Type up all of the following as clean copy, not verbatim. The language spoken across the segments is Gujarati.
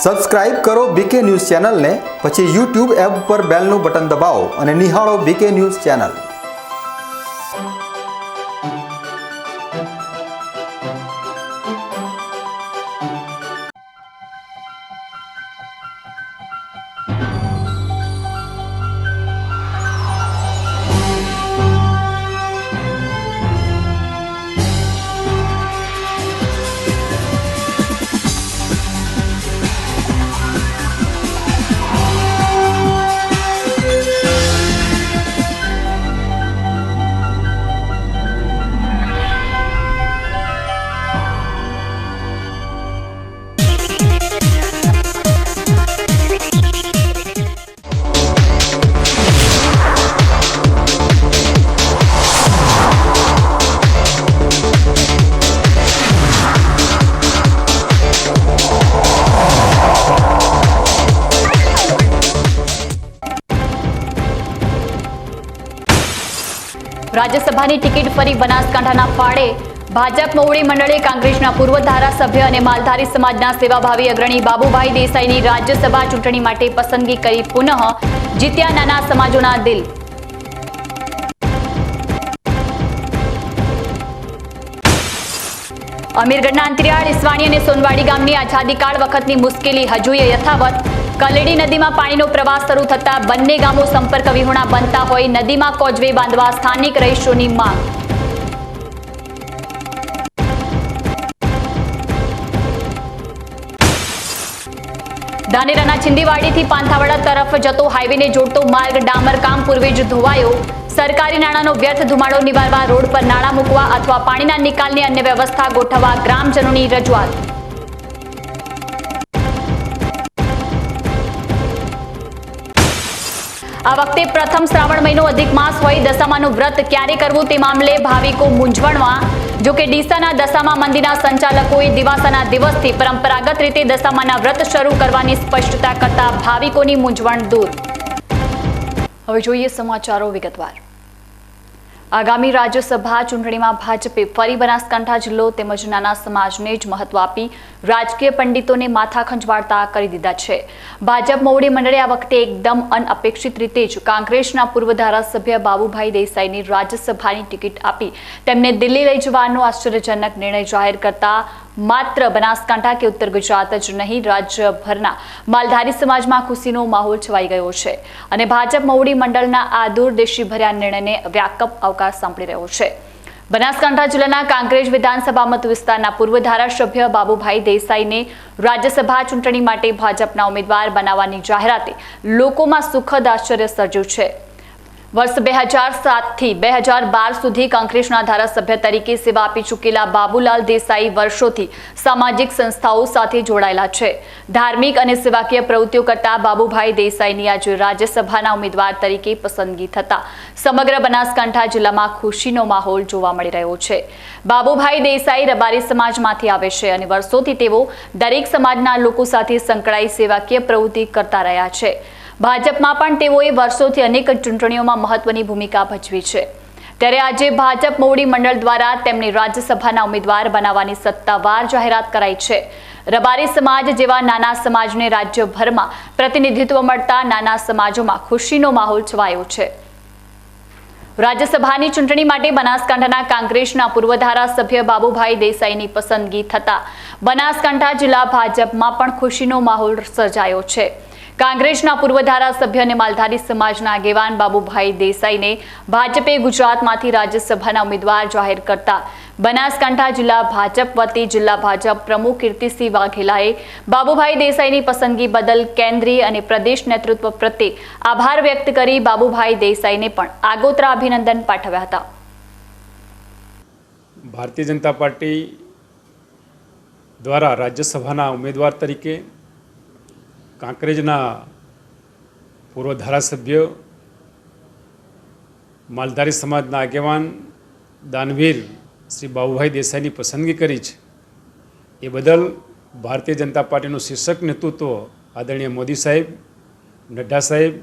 સબસ્ક્રાઇબ કરો બીકે ન્યૂઝ ચેનલને, પછી YouTube એપ પર બેલનું બટન દબાવો અને નિહાળો બીકે ન્યૂઝ ચેનલ। રાજ્યસભાની ટિકિટ ફરી બનાસકાંઠાના ફાળે। ભાજપ મોવડી મંડળે કોંગ્રેસના પૂર્વ ધારાસભ્ય અને માલધારી સમાજના સેવાભાવી અગ્રણી બાબુભાઈ દેસાઈની રાજ્યસભા ચૂંટણી માટે પસંદગી કરી પુનઃ જીત્યા નાના સમાજોના દિલ। અમીરગઢના અંતરિયાળ ઈસવાણી અને સોનવાડી ગામની આઝાદીકાળ વખતની મુશ્કેલી હજુય યથાવત। કલેડી નદીમાં પાણીનો પ્રવાહ શરૂ થતા બંને ગામો સંપર્ક વિહોણા બનતા હોય નદીમાં કોઝવે બાંધવા સ્થાનિક રહીશોની માંગ। ધાનેરાના છિંદીવાડીથી પાંથાવાડા તરફ જતો હાઈવેને જોડતો માર્ગ ડામર કામ પૂર્વે જ ધોવાયો। સરકારી નાણાંનો વ્યર્થ ધુમાડો નિવારવા રોડ પર નાણાં મૂકવા અથવા પાણીના નિકાલની અન્ય વ્યવસ્થા ગોઠવવા ગ્રામજનોની રજૂઆત। આ વખતે પ્રથમ શ્રાવણ મહિનો અધિક માસ હોય દશામાનું વ્રત ક્યારે કરવું તે મામલે ભાવિકો મૂંઝવણમાં। જો કે ડીસાના દશામા મંદિરના સંચાલકોએ દિવાસાના દિવસથી પરંપરાગત રીતે દશામાના વ્રત શરૂ કરવાની સ્પષ્ટતા કરતા ભાવિકોની મૂંઝવણ દૂર। હવે જોઈએ સમાચારો વિગતવાર। આગામી રાજ્યસભા ચૂંટણીમાં ભાજપે ફરી બનાસકાંઠા જિલ્લો તેમજ નાના સમાજને જ મહત્વ આપી રાજકીય પંડિતોને માથા ખંજવાળતા કરી દીધા છે। ભાજપ મોવડી મંડળે આ વખતે એકદમ અનઅપેક્ષિત રીતે જ કોંગ્રેસના પૂર્વ ધારાસભ્ય બાબુભાઈ દેસાઈની રાજ્યસભાની ટિકિટ આપી તેમને દિલ્હી લઈ જવાનો આશ્ચર્યજનક નિર્ણય જાહેર કરતા માત્ર બનાસકાંઠા કે ઉત્તર ગુજરાત જ નહીં રાજ્યભરના માલધારી સમાજમાં ખુશીનો માહોલ છવાઈ ગયો છે અને ભાજપ મોવડી મંડળના આ દૂરદેશી ભર્યા નિર્ણયને વ્યાપક આવકાર સાંપડી રહ્યો છે। બનાસકાંઠા જિલ્લાના કાંકરેજ વિધાનસભા મત વિસ્તારના પૂર્વ ધારાસભ્ય બાબુભાઈ દેસાઈને રાજ્યસભા ચૂંટણી માટે ભાજપના ઉમેદવાર બનાવવાની જાહેરાતે લોકોમાં સુખદ આશ્ચર્ય સર્જ્યું છે। વર્ષ 2007 થી 2012 સુધી કોંગ્રેસના ધારાસભ્ય તરીકે સેવા આપી ચૂકેલા બાબુલાલ દેસાઈ વર્ષોથી સામાજિક સંસ્થાઓ સાથે જોડાયેલા છે। ધાર્મિક અને સેવાકીય પ્રવૃત્તિઓ કરતા બાબુભાઈ દેસાઈની આજે રાજ્યસભાના ઉમેદવાર તરીકે પસંદગી થતા સમગ્ર બનાસકાંઠા જિલ્લામાં ખુશીનો માહોલ જોવા મળી રહ્યો છે। બાબુભાઈ દેસાઈ રબારી સમાજમાંથી આવે છે અને વર્ષોથી તેઓ દરેક સમાજના લોકો સાથે સંકળાઈ સેવાકીય પ્રવૃત્તિ કરતા રહ્યા છે। ભાજપમાં પણ તેઓએ વર્ષોથી અનેક ચૂંટણીઓમાં મહત્વની ભૂમિકા ભજવી છે। ત્યારે આજે ભાજપ મોવડી મંડળ દ્વારા તેમને રાજ્યસભાના ઉમેદવાર બનાવવાની સત્તાવાર જાહેરાત કરાઈ છે। રબારી સમાજ જેવા નાના સમાજને રાજ્યભરમાં પ્રતિનિધિત્વ મળતા નાના સમાજોમાં ખુશીનો માહોલ છવાયો છે। રાજ્યસભાની ચૂંટણી માટે બનાસકાંઠાના કોંગ્રેસના પૂર્વ ધારાસભ્ય બાબુભાઈ દેસાઈની પસંદગી થતા બનાસકાંઠા જિલ્લા ભાજપમાં પણ ખુશીનો માહોલ સર્જાયો છે। કોંગ્રેસના પૂર્વ ધારાસભ્ય અને માલધારી સમાજના આગેવાન બાબુભાઈ દેસાઈને ભાજપે ગુજરાતમાંથી રાજ્યસભાના ઉમેદવાર જાહેર કરતા બનાસકાંઠા જિલ્લા ભાજપ વતી જિલ્લા ભાજપ પ્રમુખ કીર્તિસિંહ વાઘેલાએ બાબુભાઈ દેસાઈની પસંદગી બદલ કેન્દ્રીય અને પ્રદેશ નેતૃત્વ પ્રત્યે આભાર વ્યક્ત કરી બાબુભાઈ દેસાઈને પણ આગોતરા અભિનંદન પાઠવ્યા હતા। ભારતીય જનતા પાર્ટી દ્વારા રાજ્યસભાના ઉમેદવાર તરીકે કાંકરેજના પૂર્વ ધારાસભ્ય માલધારી સમાજના આગેવાન દાનવીર શ્રી બાબુભાઈ દેસાઈની પસંદગી કરી છે એ બદલ ભારતીય જનતા પાર્ટીનું શીર્ષક નેતૃત્વ આદરણીય મોદી સાહેબ, નડ્ડા સાહેબ,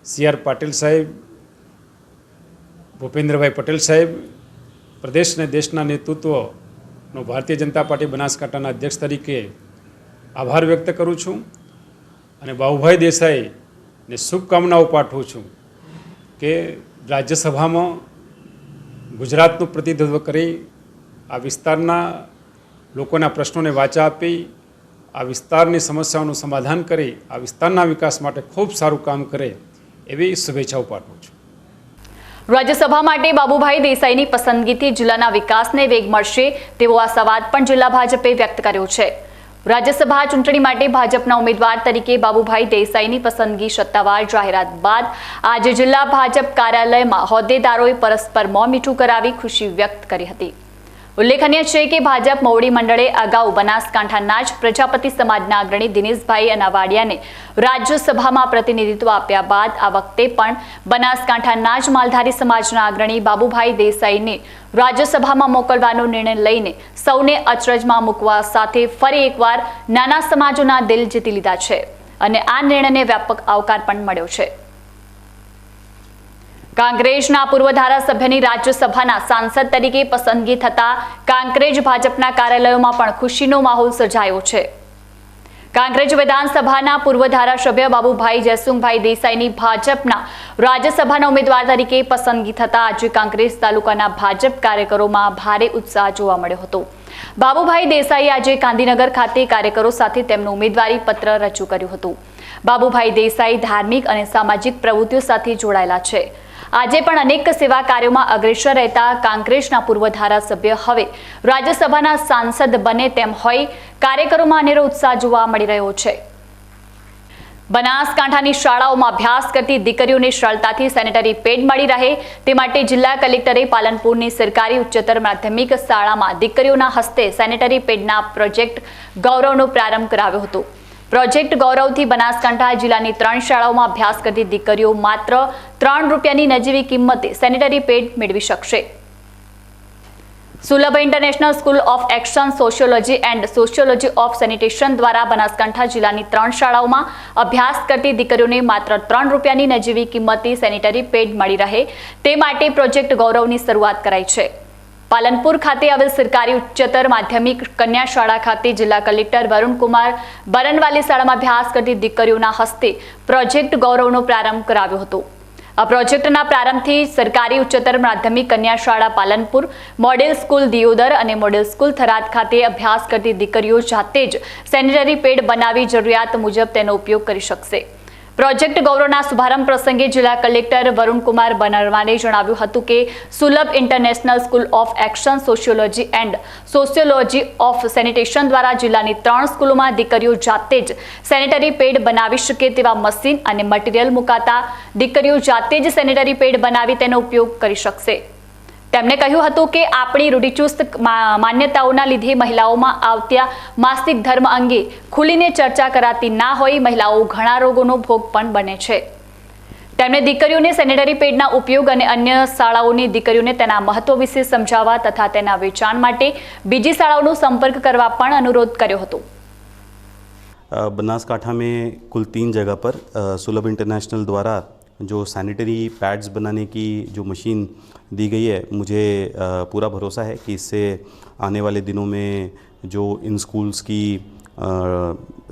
સી.આર. પાટીલ સાહેબ, ભૂપેન્દ્રભાઈ પટેલ સાહેબ, પ્રદેશ અને દેશના નેતૃત્વનો ભારતીય જનતા પાર્ટી બનાસકાંઠાના અધ્યક્ષ તરીકે આભાર વ્યક્ત કરું છું અને બાબુભાઈ દેસાઈને શુભકામનાઓ પાઠવું છું કે રાજ્યસભામાં ગુજરાતનું પ્રતિનિધિત્વ કરી આ વિસ્તારના લોકોના પ્રશ્નોને વાચા આપી આ વિસ્તારની સમસ્યાઓનું સમાધાન કરી આ વિસ્તારના વિકાસ માટે ખૂબ સારું કામ કરે એવી શુભેચ્છાઓ પાઠવું છું. રાજ્યસભા માટે બાબુભાઈ દેસાઈની પસંદગીથી જિલ્લાના વિકાસને વેગ મળશે તેવો આશાવાદ પણ જિલ્લા ભાજપે વ્યક્ત કર્યો છે. રાજ્યસભા ચૂંટણી માટે ભાજપના ઉમેદવાર તરીકે બાબુભાઈ દેસાઈની પસંદગી સત્તાવાર જાહેરાત બાદ આજે જિલ્લા ભાજપ કાર્યાલયમાં હોદ્દેદારોએ પરસ્પર મોં મીઠું કરાવી ખુશી વ્યક્ત કરી હતી. ઉલ્લેખનીય છે કે ભાજપ મોવડી મંડળે અગાઉ બનાસકાંઠાના જ પ્રજાપતિ સમાજના અગ્રણી દિનેશભાઈ અનાવાડિયાને રાજ્યસભામાં પ્રતિનિધિત્વ આપ્યા બાદ આ વખતે પણ બનાસકાંઠાના જ માલધારી સમાજના અગ્રણી બાબુભાઈ દેસાઈને રાજ્યસભામાં મોકલવાનો નિર્ણય લઈને સૌને અચરજમાં મૂકવા સાથે ફરી એકવાર નાના સમાજોના દિલ જીતી લીધા છે અને આ નિર્ણયને વ્યાપક આવકાર પણ મળ્યો છે. કાંકરેજના પૂર્વ ધારાસભ્યની રાજ્યસભાના સાંસદ તરીકે પસંદગી થતા કાંકરેજ ભાજપના કાર્યાલયોમાં પણ ખુશીનો માહોલ સર્જાયો છે. કાંકરેજ વિધાનસભાના પૂર્વ ધારાસભ્ય બાબુભાઈ જયસુંભાઈ દેસાઈની ભાજપના રાજ્યસભાના ઉમેદવાર તરીકે પસંદગી થતા આજે કાંકરેજ તાલુકાના ભાજપ કાર્યકરોમાં ભારે ઉત્સાહ જોવા મળ્યો હતો. બાબુભાઈ દેસાઈએ આજે ગાંધીનગર ખાતે કાર્યકરો સાથે તેમનું ઉમેદવારી પત્ર રજૂ કર્યું હતું. બાબુભાઈ દેસાઈ ધાર્મિક અને સામાજિક પ્રવૃત્તિઓ સાથે જોડાયેલા છે. આજે પણ અનેક સેવા કાર્યોમાં અગ્રેસર રહેતા કાંકરેજના પૂર્વ ધારાસભ્ય હવે રાજ્યસભાના સાંસદ બને તેમ હોય કાર્યકરોમાં અનેરો ઉત્સાહ જોવા મળી રહ્યો છે. બનાસકાંઠાની શાળાઓમાં અભ્યાસ કરતી દીકરીઓને સરળતાથી સેનેટરી પેડ મળી રહે તે માટે જિલ્લા કલેક્ટરે પાલનપુરની સરકારી ઉચ્ચતર માધ્યમિક શાળામાં દીકરીઓના હસ્તે સેનેટરી પેડના પ્રોજેક્ટ ગૌરવનો પ્રારંભ કરાવ્યો હતો. પ્રોજેક્ટ ગૌરવથી બનાસકાંઠા જિલ્લાની 3 શાળાઓમાં અભ્યાસ કરતી દીકરીઓ માત્ર ₹3ની નજીવી કિંમતે સેનેટરી પેડ મેળવી શકશે. સુલભ international school of action sociology and sociology of sanitation દ્વારા બનાસકાંઠા જિલ્લાની 3 શાળાઓમાં અભ્યાસ કરતી દીકરીઓને માત્ર ₹3ની નજીવી કિંમતે સેનેટરી પેડ મળી રહે તે માટે પ્રોજેક્ટ ગૌરવની શરૂઆત કરાઈ છે. પાલનપુર ખાતે આવેલ સરકારી ઉચ્ચતર માધ્યમિક કન્યા શાળા ખાતે જિલ્લા કલેક્ટર વરુણકુમાર બરનવાલી શાળામાં અભ્યાસ કરતી દીકરીઓના હસ્તે પ્રોજેક્ટ ગૌરવનો પ્રારંભ કરાવ્યો હતો. આ પ્રોજેક્ટના પ્રારંભથી સરકારી ઉચ્ચતર માધ્યમિક કન્યા શાળા પાલનપુર, મોડેલ સ્કૂલ દિયોદર અને મોડેલ સ્કૂલ થરાદ ખાતે અભ્યાસ કરતી દીકરીઓ જાતે જ સેનેટરી પેડ બનાવી જરૂરિયાત મુજબ તેનો ઉપયોગ કરી શકશે. પ્રોજેક્ટ ગૌરવના શુભારંભ પ્રસંગે જિલ્લા કલેક્ટર વરુણકુમાર બનરવાલે જણાવ્યું હતું કે સુલભ international school of action sociology and sociology of sanitation દ્વારા જિલ્લાની 3 સ્કૂલોમાં દીકરીઓ જાતે જ સેનેટરી પેડ બનાવી શકે તેવા મશીન અને મટીરીયલ મુકાતા દીકરીઓ જાતે જ સેનેટરી પેડ બનાવી તેનો ઉપયોગ કરી શકશે. તેમણે કહ્યું હતું કે આપણી રૂઢિચુસ્ત માન્યતાઓના લીધે મહિલાઓમાં આવતા માસિક ધર્મ અંગે ખુલીને ચર્ચા કરાતી ના હોય મહિલાઓ ઘણા રોગોનો ભોગ પણ બને છે. તેમણે દીકરીઓને સેનેટરી પેડના ઉપયોગ અને અન્ય શાળાઓની દીકરીઓને તેના મહત્વ વિશે સમજાવવા તથા તેના વેચાણ માટે બીજી શાળાઓનો સંપર્ક કરવા પણ અનુરોધ કર્યો હતો. बनासकांठा में कुल 3 जगह पर सुलभ इंटरनेशनल द्वारा जो सैनिटरी पैड्स बनाने की जो मशीन दी गई है, मुझे पूरा भरोसा है कि इससे आने वाले दिनों में जो इन स्कूल्स की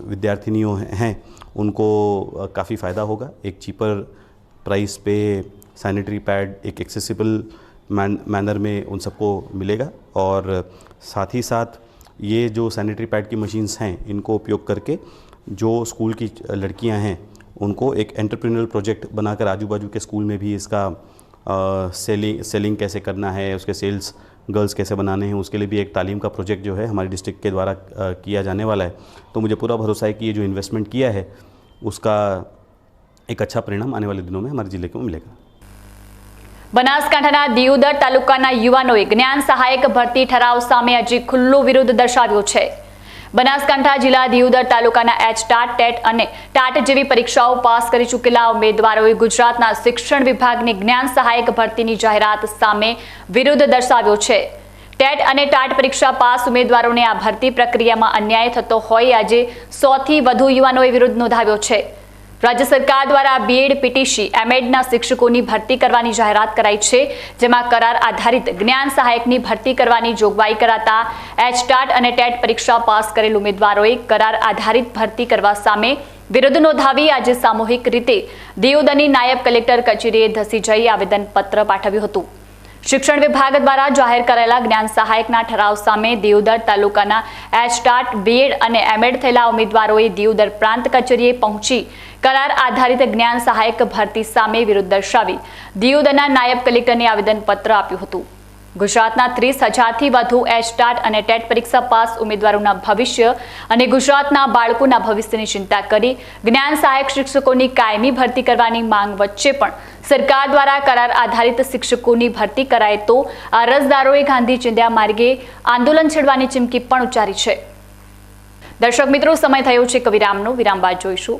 विद्यार्थिनियों हैं उनको काफ़ी फ़ायदा होगा. एक चीपर प्राइस पे सैनिटरी पैड एक एक्सेसिबल मैनर में उन सबको मिलेगा और साथ ही साथ ये जो सैनिटरी पैड की मशीन्स हैं इनको उपयोग करके जो स्कूल की लड़कियां हैं उनको एक एंटरप्रेन्योरल प्रोजेक्ट बनाकर आजू बाजू के स्कूल में भी इसका सेलिंग कैसे करना है, उसके सेल्स गर्ल्स कैसे बनाने हैं, उसके लिए भी एक तालीम का प्रोजेक्ट जो है हमारे डिस्ट्रिक्ट के द्वारा किया जाने वाला है. तो मुझे पूरा भरोसा है कि ये जो इन्वेस्टमेंट किया है उसका एक अच्छा परिणाम आने वाले दिनों में हमारे जिले को मिलेगा. બનાસકાંઠાના દિયોદર તાલુકાના યુવાનોએ જ્ઞાન સહાયક ભરતી ઠરાવ સામે આજે ખુલ્લો વિરોધ દર્શાવ્યો છે. બનાસકાંઠા જિલ્લા દિયોદર તાલુકાના એચટાટ, ટેટ અને ટાટ જેવી પરીક્ષાઓ પાસ કરી ચૂકેલા ઉમેદવારોએ ગુજરાતના શિક્ષણ વિભાગની જ્ઞાન સહાયક ભરતીની જાહેરાત સામે વિરોધ દર્શાવ્યો છે. ટેટ અને ટાટ પરીક્ષા પાસ ઉમેદવારોને આ ભરતી પ્રક્રિયામાં અન્યાય થતો હોય આજે 100થી વધુ યુવાનોએ વિરોધ નોંધાવ્યો છે. રાજ્ય સરકાર દ્વારા બીએડ, પીટીસી, એમએડના શિક્ષકોની ભરતી કરવાની જાહેરાત કરાઈ છે, જેમાં કરાર આધારિત જ્ઞાન સહાયકની ભરતી કરવાની જોગવાઈ કરાતા એચટાટ અને ટેટ પરીક્ષા પાસ કરેલ ઉમેદવારોએ કરાર આધારિત ભરતી કરવા સામે વિરોધ નોંધાવી આજે સામૂહિક રીતે દિયોદરની નાયબ કલેક્ટર કચેરીએ ધસી જઈ આવેદનપત્ર પાઠવ્યું હતું. શિક્ષણ વિભાગ દ્વારા જાહેર કરાયેલા જ્ઞાન સહાયકના ઠરાવ સામે દિયોદર તાલુકાના એચટાટ, બીએડ અને એમએડ થયેલા ઉમેદવારોએ દિયોદર પ્રાંત કચેરીએ પહોંચી કરાર આધારિત જ્ઞાન સહાયક ભરતી સામે વિરોધ દર્શાવી દિયોદરના નાયબ કલેક્ટરને આવેદનપત્ર આપ્યું હતું. ગુજરાતના 30,000થી વધુ એચટાટ અને ટેટ પરીક્ષા પાસ ઉમેદવારોના ભવિષ્ય અને ગુજરાતના બાળકોના ભવિષ્યની ચિંતા કરી જ્ઞાન સહાયક શિક્ષકોની કાયમી ભરતી કરવાની માંગ વચ્ચે પણ સરકાર દ્વારા કરાર આધારિત શિક્ષકોની ભરતી કરાય તો અરજદારોએ ગાંધી ચિંધ્યા માર્ગે આંદોલન છેડવાની ચીમકી પણ ઉચ્ચારી છે. દર્શક મિત્રો, સમય થયો છે કે વિરામનો. વિરામ બાદ જોઈશું.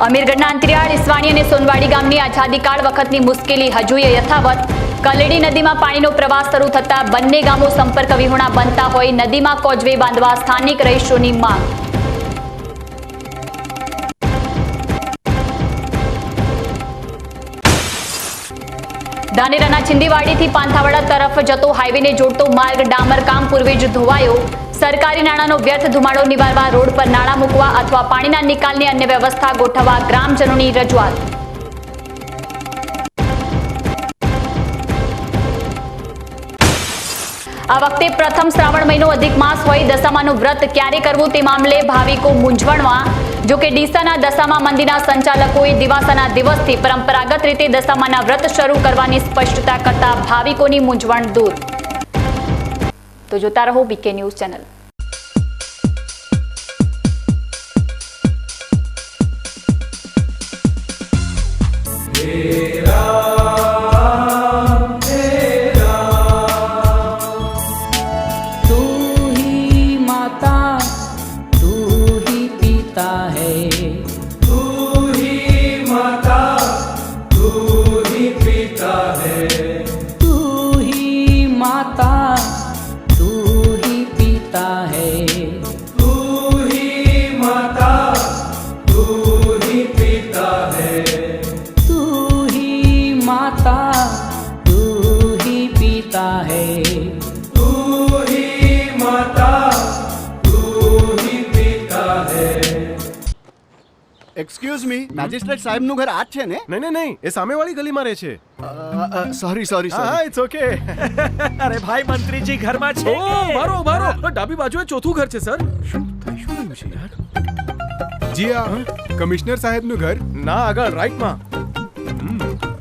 અમીરગઢના અંતરિયાળ ઈસવાણી અને સોનવાડી ગામની આઝાદીકાળ વખતની મુશ્કેલી હજુ યથાવત. કલેડી નદીમાં પાણીનો પ્રવાહ શરૂ થતા બંને ગામો સંપર્ક વિહોણા બનતા હોય નદીમાં કોઝવે બાંધવા સ્થાનિક રહીશોની માંગ. ધાનેરાના છિંદીવાડીથી પાંથાવાડા તરફ જતો હાઈવેને જોડતો માર્ગ ડામર કામ પૂર્વે જ ધોવાયો. સરકારી નાણાંનો વ્યર્થ ધુમાડો નિવારવા રોડ પર નાળા મૂકવા અથવા પાણીના નિકાલની અન્ય વ્યવસ્થા ગોઠવવા ગ્રામજનોની રજૂઆત. આ વખતે પ્રથમ શ્રાવણ મહિનો અધિક માસ હોય દશામાનું વ્રત ક્યારે કરવું તે મામલે ભાવિકો મૂંઝવણમાં. જો કે ડીસાના દશામા મંદિરના સંચાલકોએ દિવાસાના દિવસથી પરંપરાગત રીતે દશામાના વ્રત શરૂ કરવાની સ્પષ્ટતા કરતા ભાવિકોની મૂંઝવણ દૂર. તો જોતા રહો BK news channel. Excuse me, magistrate સાહેબનું ઘર આ જ છે ને? નહીં, એ સામેવાળી ગલીમાં રહે છે. સોરી. હા, ઇટ્સ ઓકે. અરે ભાઈ, મંત્રીજી ઘરમાં છે. ઓ મારો ડાબી બાજુએ ચોથું ઘર છે સર. શું થયું છે યાર? જી આ કમિશનર સાહેબનું ઘર? ના, આગળ રાઈટમાં.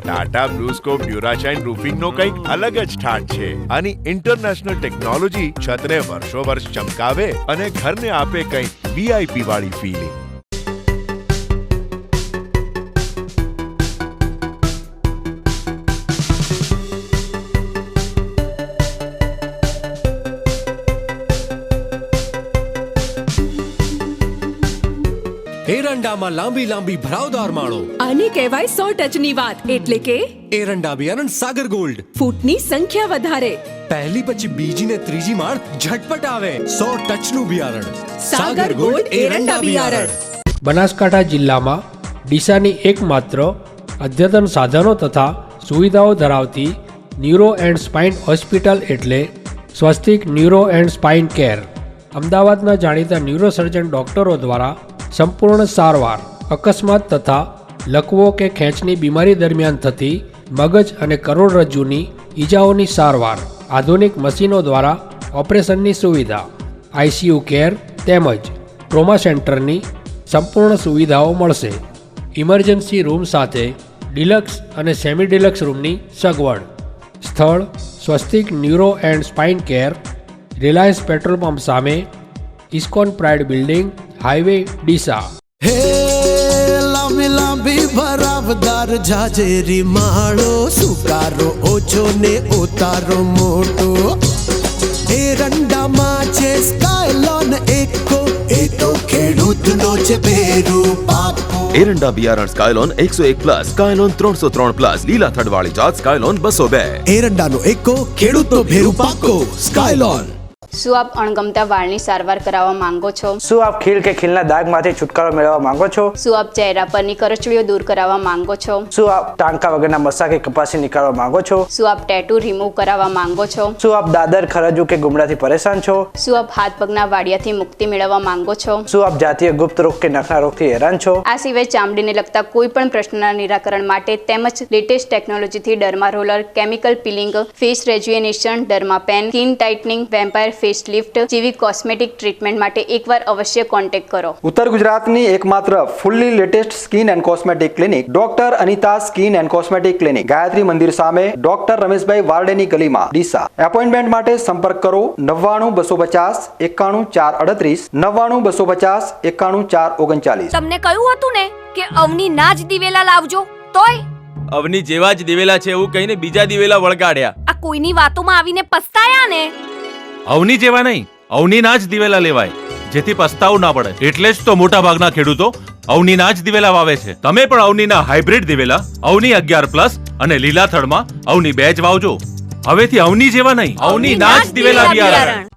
ટાટા બ્લુસ્કોપ ડ્યુરાશાઇન રૂફિંગનો કંઈક અલગ જ ઠાઠ છે. આની ઇન્ટરનેશનલ ટેકનોલોજી છતને વર્ષો વર્ષ ચમકાવે અને ઘરને આપે કંઈક વીઆઈપી વાળી ફીલિંગ. એરંડામાં લાંબી ભરાવદાર માળો. આને કહેવાય 100 ટચની વાત. એટલે કે એરંડા બિયારણ સાગર ગોલ્ડ. ફૂટની સંખ્યા વધારે, પહેલી પછી બીજી ને ત્રીજી માળ ઝટપટ આવે. 100 ટચનું બિયારણ સાગર ગોલ્ડ એરંડા બિયારણ. બનાસકાંઠા જિલ્લામાં ડીસાની એકમાત્ર અદ્યતન સાધનો તથા સુવિધાઓ ધરાવતી ન્યુરો એન્ડ સ્પાઇન હોસ્પિટલ એટલે સ્વસ્તિક ન્યુરો એન્ડ સ્પાઇન કેર. અમદાવાદના જાણીતા ન્યુરોસર્જન ડોક્ટરો દ્વારા સંપૂર્ણ સારવાર, અકસ્માત તથા લકવો કે ખેંચની બીમારી દરમિયાન થતી મગજ અને કરોડરજ્જુની ઈજાઓની સારવાર, આધુનિક મશીનો દ્વારા ઓપરેશનની સુવિધા, આઈસીયુ કેર તેમજ ટ્રોમા સેન્ટરની સંપૂર્ણ સુવિધાઓ મળશે. ઇમરજન્સી રૂમ સાથે ડિલક્સ અને સેમી ડિલક્સ રૂમની સગવડ. સ્થળ Swastik neuro and spine care, Reliance petrol pump સામે, ISKCON pride building, highway Deesa. હે લાંબી ભરાવદાર જાજેરી માળો, સુકારો ઓછો ને ઉતારો મોટો. એરંડામાં છે સ્કાયલોન એકો, એ તો ખેડૂતનો છે ભેરું પાકો. એરંડા બિયારણ સ્કાયલોન 101+, સ્કાયલોન 303+, લીલા થડવાળી જાત સ્કાયલોન 202. એરંડાનો એકો, ખેડૂતનો ભેરું પાકો. સ્કાયલોન. શું આપ અણગમતા વાળની સારવાર કરાવવા માંગો છો? શું આપ ખીલ કે ખીલના દાગમાંથી છુટકારો મેળવવા માંગો છો? શું આપ ચહેરા પરની કરચલીઓ દૂર કરાવવા માંગો છો? શું આપ ટાંકા વગરના મસા કે કપાસી નીકાળવા માંગો છો? શું આપ ટેટુ રિમૂવ કરાવવા માંગો છો? શું આપ દાદર ખરજુ કે ગુમડાથી પરેશાન છો? શું આપ હાથ પગના વાડિયાથી મુક્તિ મેળવવા માંગો છો? શું આપ જાતીય ગુપ્ત રોગ કે નખના રોગથી હેરાન છો? આ સિવાય ચામડીને લગતા કોઈ પણ પ્રશ્નના નિરાકરણ માટે તેમજ લેટેસ્ટ ટેકનોલોજીથી derma roller, chemical peeling, face rejuvenation, derma pen, skin tightening, vampire face lift જેવી કોસ્મેટિક ટ્રીટમેન્ટ માટે એકવાર અવશ્ય કોન્ટેક્ટ કરો. ઉત્તર ગુજરાતની એકમાત્ર fully latest skin and cosmetic clinic doctor Anita skin and cosmetic clinic, Gayatri Mandir સામે, ડોક્ટર રમેશભાઈ વારડેની ગલીમાં, ડીસા. એપોઇન્ટમેન્ટ માટે સંપર્ક કરો 99 250 91 438, 99 250 91 439. તમને કહ્યું હતું ને કે અવની ના જ દિવેલા લાવજો, તોય અવની જેવા જ દિવેલા છે એવું કહીને બીજા દિવેલા વળગાડ્યા. આ કોઈની વાતોમાં આવીને પસ્તાયા ને. અવની જેવા નહીં, અવનીના જ દિવેલા લેવાય, જેથી પસ્તાવું ના પડે. એટલે જ તો મોટા ભાગના ખેડૂતો અવનીના જ દિવેલા વાવે છે. તમે પણ અવનીના હાઇબ્રિડ દિવેલા અવની 11+ અને લીલા થડમાં અવની 2 જ વાવજો. હવેથી અવની જેવા નહીં, અવનીના જ દિવેલા બિયારણ.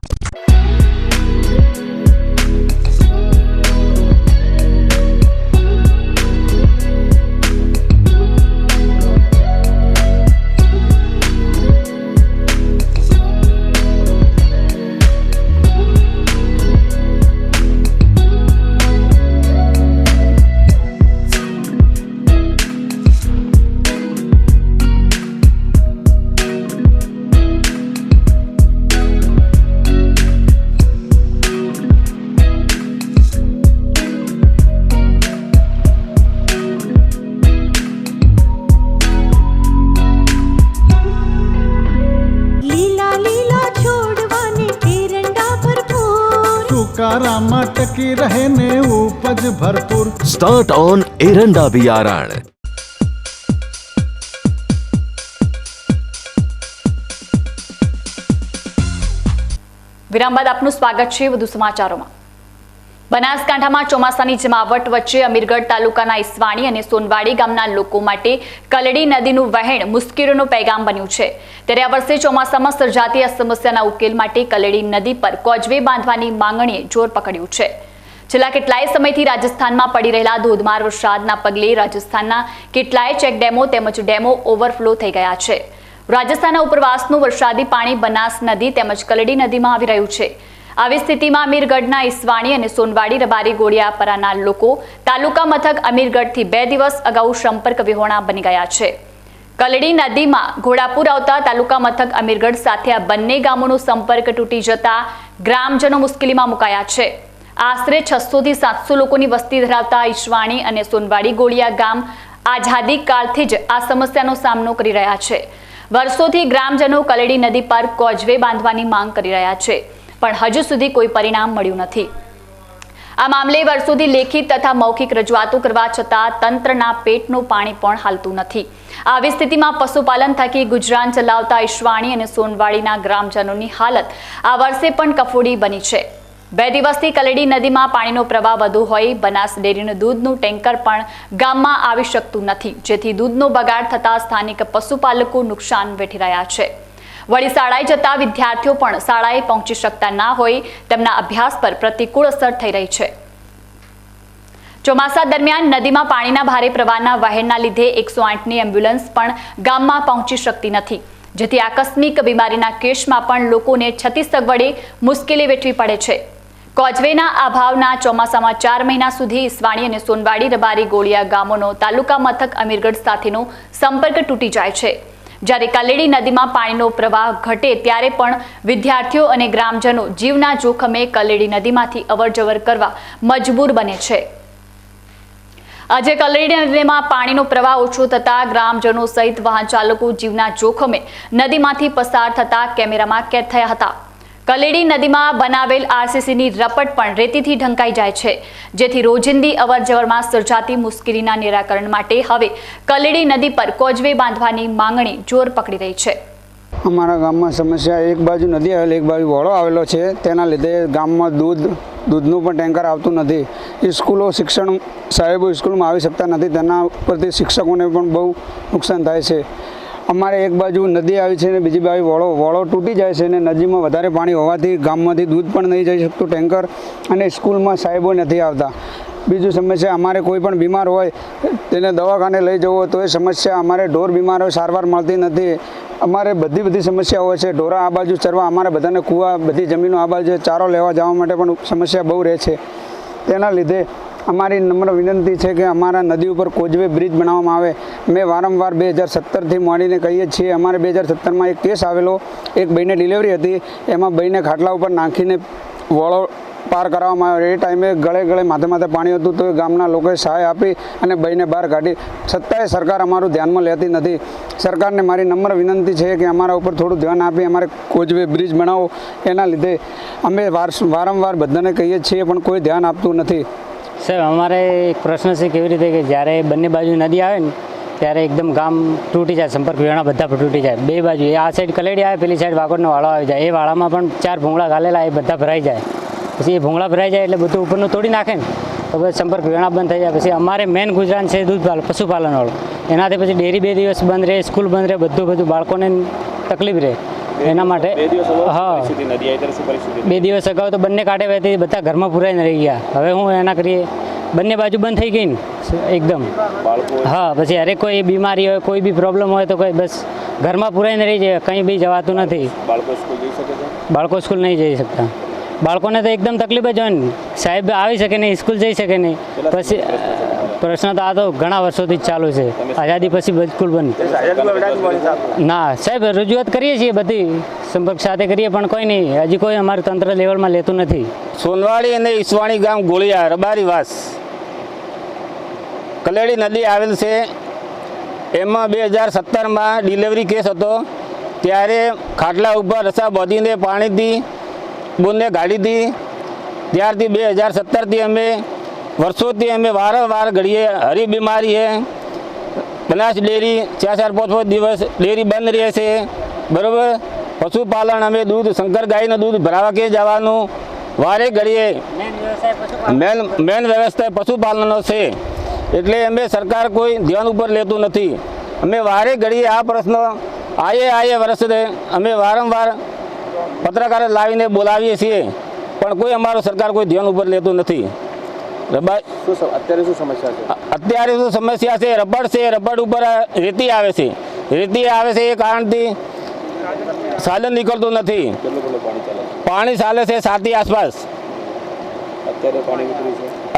સુકારામાં ટકી રહે ને ઉપજ ભરપૂર. સ્ટાર્ટ ઓન એરંડા બિયારણ. વિરામ બાદ આપનું સ્વાગત છે. વધુ સમાચારોમાં. બનાસકાંઠામાં ચોમાસાની જમાવટ વચ્ચે અમીરગઢ તાલુકાના ઈસવાણી અને સોનવાડી ગામના લોકો માટે કલડી નદીનું વહેણ મુશ્કેલીનો પેગામ બન્યું છે. ત્યારે આ વર્ષે ચોમાસામાં સર્જાતી આ સમસ્યાના ઉકેલ માટે કલડી નદી પર કોઝવે બાંધવાની માંગણીએ જોર પકડ્યું છે. છેલ્લા કેટલાય સમયથી રાજસ્થાનમાં પડી રહેલા ધોધમાર વરસાદના પગલે રાજસ્થાનના કેટલાય ચેકડેમો તેમજ ડેમો ઓવરફ્લો થઈ ગયા છે. રાજસ્થાનના ઉપરવાસનું વરસાદી પાણી બનાસ નદી તેમજ કલડી નદીમાં આવી રહ્યું છે. આવી સ્થિતિમાં અમીરગઢના ઈસવાણી અને સોનવાડી રબારી ગોળિયાપરાના લોકો તાલુકા મથક અમીરગઢથી 2 દિવસ અગાઉ સંપર્ક વિહોણા બની ગયા છે. કલડી નદીમાં ઘોડાપુર આવતા તાલુકા મથક અમીરગઢ સાથે આ બંને ગામોનો સંપર્ક તૂટી જતા ગ્રામજનો મુશ્કેલીમાં મુકાયા છે. આશરે 600 થી 700 લોકોની વસ્તી ધરાવતા ઈસવાણી અને સોનવાડી ગોળિયા ગામ આઝાદી કાળથી જ આ સમસ્યાનો સામનો કરી રહ્યા છે. વર્ષોથી ગ્રામજનો કલડી નદી પર કોઝવે બાંધવાની માંગ કરી રહ્યા છે, પણ હજુ સુધી કોઈ પરિણામ મળ્યું નથી. આ મામલે વર્ષોથી લેખિત તથા મૌખિક રજૂઆતો કરવા છતાં તંત્રના પેટનું પાણી પણ હાલતું નથી. આવી સ્થિતિમાં પશુપાલન થકી ગુજરાન ચલાવતા ઈસવાણી અને સોનવાડીના ગ્રામજનોની હાલત આ વર્ષે પણ કફોડી બની છે. 2 દિવસથી કલડી નદીમાં પાણીનો પ્રવાહ વધુ હોય બનાસ ડેરીનું દૂધનું ટેન્કર પણ ગામમાં આવી શકતું નથી, જેથી દૂધનો બગાડ થતા સ્થાનિક પશુપાલકો નુકસાન વેઠી રહ્યા છે. વળી શાળાએ જતા વિદ્યાર્થીઓ પણ શાળાએ પહોંચી શકતા ના હોય તેમના અભ્યાસ પર પ્રતિકૂળ અસર થઈ રહી છે. ચોમાસા દરમિયાન નદીમાં પાણીના ભારે પ્રવાહના વહેણના લીધે 108ની એમ્બ્યુલન્સ પણ ગામમાં પહોંચી શકતી નથી, જેથી આકસ્મિક બીમારીના કેસમાં પણ લોકોને છતી સગવડે મુશ્કેલી વેઠવી પડે છે. કોઝવેના અભાવના ચોમાસામાં 4 મહિના સુધી ઈસવાણી અને સોનવાડી રબારી ગોળિયા ગામોનો તાલુકા મથક અમીરગઢ સાથેનો સંપર્ક તૂટી જાય છે. જ્યારે કલડી નદીમાં પાણીનો પ્રવાહ ઘટે ત્યારે પણ વિદ્યાર્થીઓ અને ગ્રામજનો જીવના જોખમે કલડી નદીમાંથી અવરજવર કરવા મજબૂર બને છે. આજે કલડી નદીમાં પાણીનો પ્રવાહ ઓછો થતા ગ્રામજનો સહિત વાહન ચાલકો જીવના જોખમે નદીમાંથી પસાર થતા કેમેરામાં કેદ થયા હતા. કલડી નદીમાં બનાવેલ આરસીસીની રપટ પણ રેતીથી ઢંકાઈ જાય છે, જેથી રોજિંદી અવરજવરમાં સર્જાતી મુશ્કેલીના નિરાકરણ માટે હવે કલડી નદી પર કોઝવે બાંધવાની માંગણી જોર પકડી રહી છે. અમારા ગામમાં સમસ્યા એક બાજુ નદી આવેલ એક બાજુ વળો આવેલો છે, તેના લીધે ગામમાં દૂધનું પણ ટેન્કર આવતું નથી. સ્કૂલો સાહેબો સ્કૂલમાં આવી શકતા નથી, તેના ઉપરથી શિક્ષકોને પણ બહુ નુકસાન થાય છે. અમારે એક બાજુ નદી આવી છે ને બીજી બાજુ વોળો તૂટી જાય છે ને નદીમાં વધારે પાણી હોવાથી ગામમાંથી દૂધ પણ નહીં જઈ શકતું ટેન્કર, અને સ્કૂલમાં સાહેબો નથી આવતા. બીજું સમસ્યા, અમારે કોઈ પણ બીમાર હોય તેને દવાખાને લઈ જવું હોય તો એ સમસ્યા, અમારે ઢોર બીમાર હોય સારવાર મળતી નથી. અમારે બધી સમસ્યાઓ છે. ઢોરા આ બાજુ ચરવા, અમારે બધાને કૂવા, બધી જમીનો આ બાજુ ચારો લેવા જવા માટે પણ સમસ્યા બહુ રહે છે. તેના લીધે અમારી નમ્ર વિનંતી છે કે અમારા નદી ઉપર કોઝવે બ્રિજ બનાવવામાં આવે. મેં વારંવાર 2017થી માંડીને કહીએ છીએ. અમારે 2017માં એક કેસ આવેલો, એક ભાઈને ડિલિવરી હતી, એમાં ભાઈને ખાટલા ઉપર નાખીને વોળો પાર કરવામાં આવ્યો. એ ટાઈમે ગળે માથે પાણી હતું તો એ ગામના લોકોએ સહાય આપી અને ભાઈને બહાર કાઢી. છતાંય સરકાર અમારું ધ્યાનમાં લેતી નથી. સરકારને મારી નમ્ર વિનંતી છે કે અમારા ઉપર થોડું ધ્યાન આપી અમારે કોઝવે બ્રિજ બનાવો. એના લીધે અમે વારંવાર બધાને કહીએ છીએ પણ કોઈ ધ્યાન આપતું નથી. સાહેબ, અમારે એક પ્રશ્ન છે કેવી રીતે કે જ્યારે બંને બાજુ નદી આવે ને ત્યારે એકદમ ગામ તૂટી જાય, સંપર્ક વિહોણા બધા તૂટી જાય. બે બાજુ, આ સાઈડ કલેડી આવે, પેલી સાઈડ વાગોડનો વાળો આવી જાય. એ વાળામાં પણ 4 ભૂંગળા ગાલેલા, એ બધા ભરાઈ જાય. પછી એ ભૂંગળા ભરાઈ જાય એટલે બધું ઉપરનું તોડી નાખે ને તો પછી સંપર્ક વિહોણા બંધ થઈ જાય. પછી અમારે મેન ગુજરાન છે પશુપાલનવાળું. એનાથી પછી ડેરી 2 દિવસ બંધ રહે, સ્કૂલ બંધ રહે, બધું બાળકોને તકલીફ રહે. એના માટે હા, 2 દિવસ અગાઉ તો બંને કાંઠે વહેતી બધા ઘરમાં પુરાઈને રહી ગયા. હવે હું એના કરીએ, બંને બાજુ બંધ થઈ ગઈ ને એકદમ. હા, પછી હરેક કોઈ બીમારી હોય, કોઈ બી પ્રોબ્લેમ હોય તો કોઈ બસ ઘરમાં પુરાઈને રહી જાય, કંઈ બી જવાતું નથી. બાળકો સ્કૂલ નહીં જઈ શકતા. બાળકોને તો એકદમ તકલીફ જ હોય ને. સાહેબ આવી શકે નહીં, સ્કૂલ જઈ શકે નહીં. પછી પ્રશ્ન તો આ તો ઘણા વર્ષોથી જ ચાલુ છે. આઝાદી પછી બિલકુલ બંધ. ના સાહેબ, રજૂઆત કરીએ છીએ, બધી સંપર્ક સાથે કરીએ પણ કોઈ નહીં, હજી કોઈ અમારું તંત્ર લેવલમાં લેતું નથી. સોનવાડી અને ઈસવાણી ગામ ગોળિયા રબારીવાસ કલેડી નદી આવેલ છે. એમાં 2017માં ડિલિવરી કેસ હતો. ત્યારે ખાટલા ઉપર રસા બાંધીને પાણીથી બોનને ગાડી હતી. ત્યારથી 2017થી અમે વર્ષોથી અમે વારંવાર ઘડીએ હરી બીમારી છે. બનાસ ડેરી 4-5 દિવસ ડેરી બંધ રહે છે, બરાબર. પશુપાલન, અમે દૂધ શંકર ગાયનું દૂધ ભરાવા કે જવાનું વારે ઘડીએ. મેન વ્યવસ્થા પશુપાલનનો છે. એટલે અમે સરકાર કોઈ ધ્યાન ઉપર લેતું નથી. અમે વારે ઘડીએ આ પ્રશ્ન આયે વર્ષે અમે વારંવાર પત્રકાર લાવીને બોલાવીએ છીએ પણ કોઈ અમારો સરકાર કોઈ ધ્યાન ઉપર લેતું નથી. અત્યારે શું સમસ્યા છે? રબડ છે, રબડ ઉપર રેતી આવે છે. એ કારણથી સાધન નીકળતું નથી. પાણી ચાલે છે 7 આસપાસ.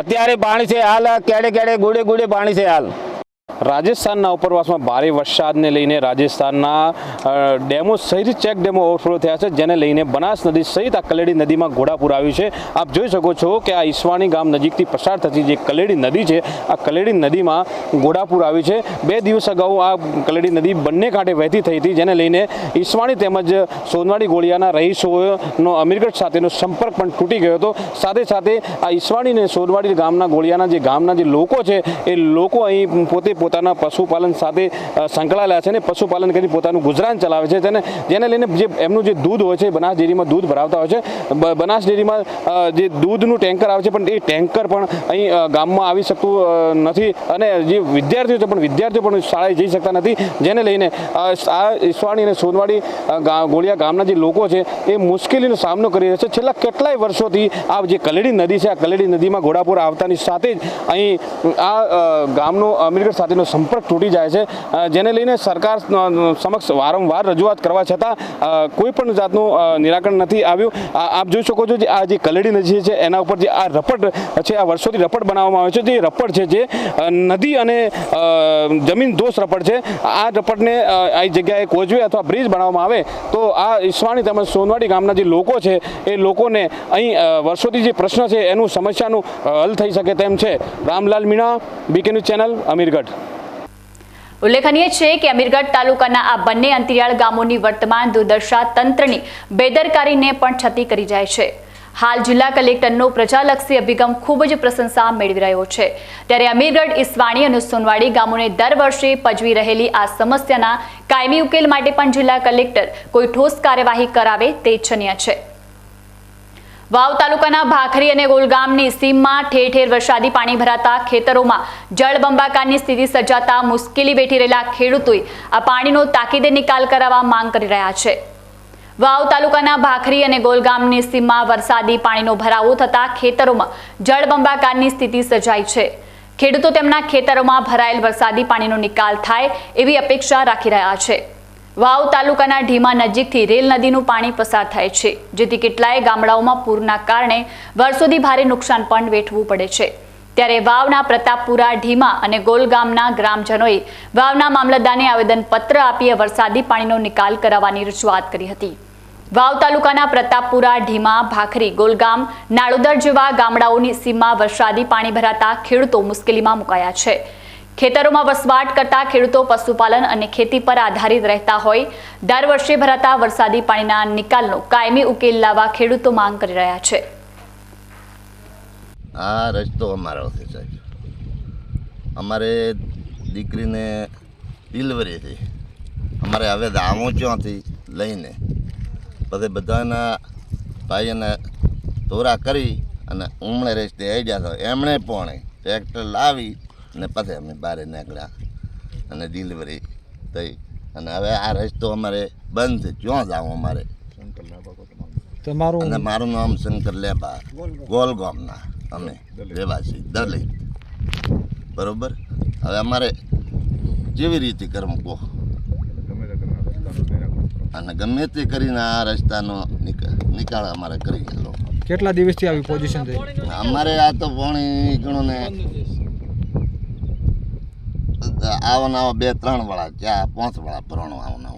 અત્યારે પાણી છે હાલ, કેડે ગોડે પાણી છે હાલ. રાજસ્થાનના ઉપરવાસમાં ભારે વરસાદને લઈને રાજસ્થાનના ડેમો સહિત ચેક ડેમો ઓવરફ્લો થયા છે, જેને લઈને બનાસ નદી સહિત આ કલેડી નદીમાં ઘોડાપુર આવ્યું છે. આપ જોઈ શકો છો કે આ ઈસવાણી ગામ નજીકથી પસાર થતી જે કલેડી નદી છે, આ કલેડી નદીમાં ઘોડાપુર આવ્યું છે. 2 દિવસ અગાઉ આ કલેડી નદી બંને કાંઠે વહેતી થઈ હતી, જેને લઈને ઈસવાણી તેમજ સોનવાડી ગોળિયાના રહીશોનો અમીરગઢ સાથેનો સંપર્ક પણ તૂટી ગયો હતો. સાથે આ ઈસવાણી અને સોનવાડી ગામના જે લોકો છે, એ લોકો અહીં પોતાના પશુપાલન સાથે સંકળાયેલા છે અને પશુપાલન કરી પોતાનું ગુજરાન ચલાવે છે. જેને લઈને જે એમનું જે દૂધ હોય છે, બનાસ ડેરીમાં દૂધ ભરાવતા હોય છે. બનાસ ડેરીમાં જે દૂધનું ટેન્કર આવે છે, પણ એ ટેન્કર પણ અહીં ગામમાં આવી શકતું નથી અને જે વિદ્યાર્થીઓ છે પણ વિદ્યાર્થીઓ પણ શાળાએ જઈ શકતા નથી. જેને લઈને આ ઈસવાણી અને સોનવાડી ગોળિયા ગામના જે લોકો છે એ મુશ્કેલીનો સામનો કરી રહ્યા છે. છેલ્લા કેટલાય વર્ષોથી આ જે કલેડી નદી છે, આ કલેડી નદીમાં ઘોડાપુર આવતાની સાથે જ અહીં આ ગામનો અમીરગઢ સાથેનો સંપર્ક તૂટી જાય છે, જેને લઈને સરકાર સમક્ષ વારંવાર રજૂઆત કરવા છતાં કોઈ પણ જાતનું નિરાકરણ નથી આવ્યું. આપ જોઈ શકો છો આ જે કલેડી નદી છે એના ઉપર જે આ રપટ છે, આ વર્ષોથી રપટ બનાવવામાં આવે છે. જે રપટ છે જે નદી અને જમીન દોષ રપટ છે. આ રપટને આ જગ્યાએ કોઝવે અથવા બ્રિજ બનાવવામાં આવે તો આ ઈસવાણી તેમજ સોનવાડી ગામના જે લોકો છે એ લોકોને અહીં વર્ષોથી જે પ્રશ્ન છે એનું સમસ્યાનું હલ થઈ શકે તેમ છે. Ramlal Meena, BK news channel, Amirgadh. ઉલ્લેખનીય છે કે અમીરગઢ તાલુકાના આ બંને અંતરિયાળ ગામોની વર્તમાન દુર્દશા તંત્રની બેદરકારીને પણ છતી કરી જાય છે. હાલ જિલ્લા કલેક્ટરનો પ્રજાલક્ષી અભિગમ ખૂબ જ પ્રશંસા મેળવી રહ્યો છે. ત્યારે અમીરગઢ, ઈસવાણી અને સોનવાડી ગામોને દર વર્ષે પજવી રહેલી આ સમસ્યાના કાયમી ઉકેલ માટે પણ જિલ્લા કલેક્ટર કોઈ ઠોસ કાર્યવાહી કરાવે તે ઇચ્છનીય છે. વાવ તાલુકાના ભાખરી અને ગોલગામની સીમમાં ઠેર ઠેર વરસાદી પાણી ભરાતા ખેતરોમાં જળબંબાકારની સ્થિતિ સર્જાતા મુશ્કેલી વેઠી રહેલા ખેડૂતોએ આ પાણીનો તાકીદે નિકાલ કરાવવા માંગ કરી રહ્યા છે. વાવ તાલુકાના ભાખરી અને ગોલગામની સીમમાં વરસાદી પાણીનો ભરાવો થતા ખેતરોમાં જળબંબાકારની સ્થિતિ સર્જાઈ છે. ખેડૂતો તેમના ખેતરોમાં ભરાયેલ વરસાદી પાણીનો નિકાલ થાય એવી અપેક્ષા રાખી રહ્યા છે. વાવ તાલુકાના ઢીમા નજીકથી રેલ નદીનું પાણી પસાર થાય છે, જેથી કેટલાય ગામડાઓમાં પૂરના કારણે વર્ષોથી ભારે નુકસાન પણ વેઠવું પડે છે. ત્યારે વાવના પ્રતાપપુરા, ઢીમા અને ગોલગામના ગ્રામજનોએ વાવના મામલતદારને આવેદનપત્ર આપી વરસાદી પાણીનો નિકાલ કરાવવાની રજૂઆત કરી હતી. વાવ તાલુકાના પ્રતાપપુરા, ઢીમા, ભાખરી, ગોલગામ, નાળોદર જેવા ગામડાઓની સીમમાં વરસાદી પાણી ભરાતા ખેડૂતો મુશ્કેલીમાં મુકાયા છે. ખેતરોમાં વસવાટ કરતા ખેડૂતો પશુપાલન અને ખેતી પર આધારિત રહેતા હોય દર વર્ષે ભરાતા વરસાદી પાણીના નિકાલનો કાયમી ઉકેલ લાવવા ખેડૂતો માંગ કરી રહ્યા છે. આ રસ્તો અમારો છે સાહેબ. અમારે દીકરીને ડિલિવરી થઈ. અમારે હવે દામો ત્યાંથી લઈને પછી બધાના ભાઈને તોરા કરી અને ઉમણે રસ્તે આવી ગયા તો એમણે પણ ટ્રેક્ટર લાવી અને પછી અમે બહાર નીકળ્યા અને ડિલિવરી થઈ. અને હવે આ રસ્તો અમારે બંધ છે. ક્યાં જાઉં અમારે? અને મારું નામ શંકર લેબા, ગોલગામના અમે રહેવાસી દલિત. બરોબર. હવે અમારે જેવી રીતે કરવું કહો અને ગમે તે કરીને આ રસ્તાનો નિકાલ અમારે કરી ગયેલો. કેટલા દિવસથી આવી પોઝિશન થઈ? અમારે આ તો પાણી ઘણું ને આવના 2-3 વાળા 4-5 વાળા ભરણો આવના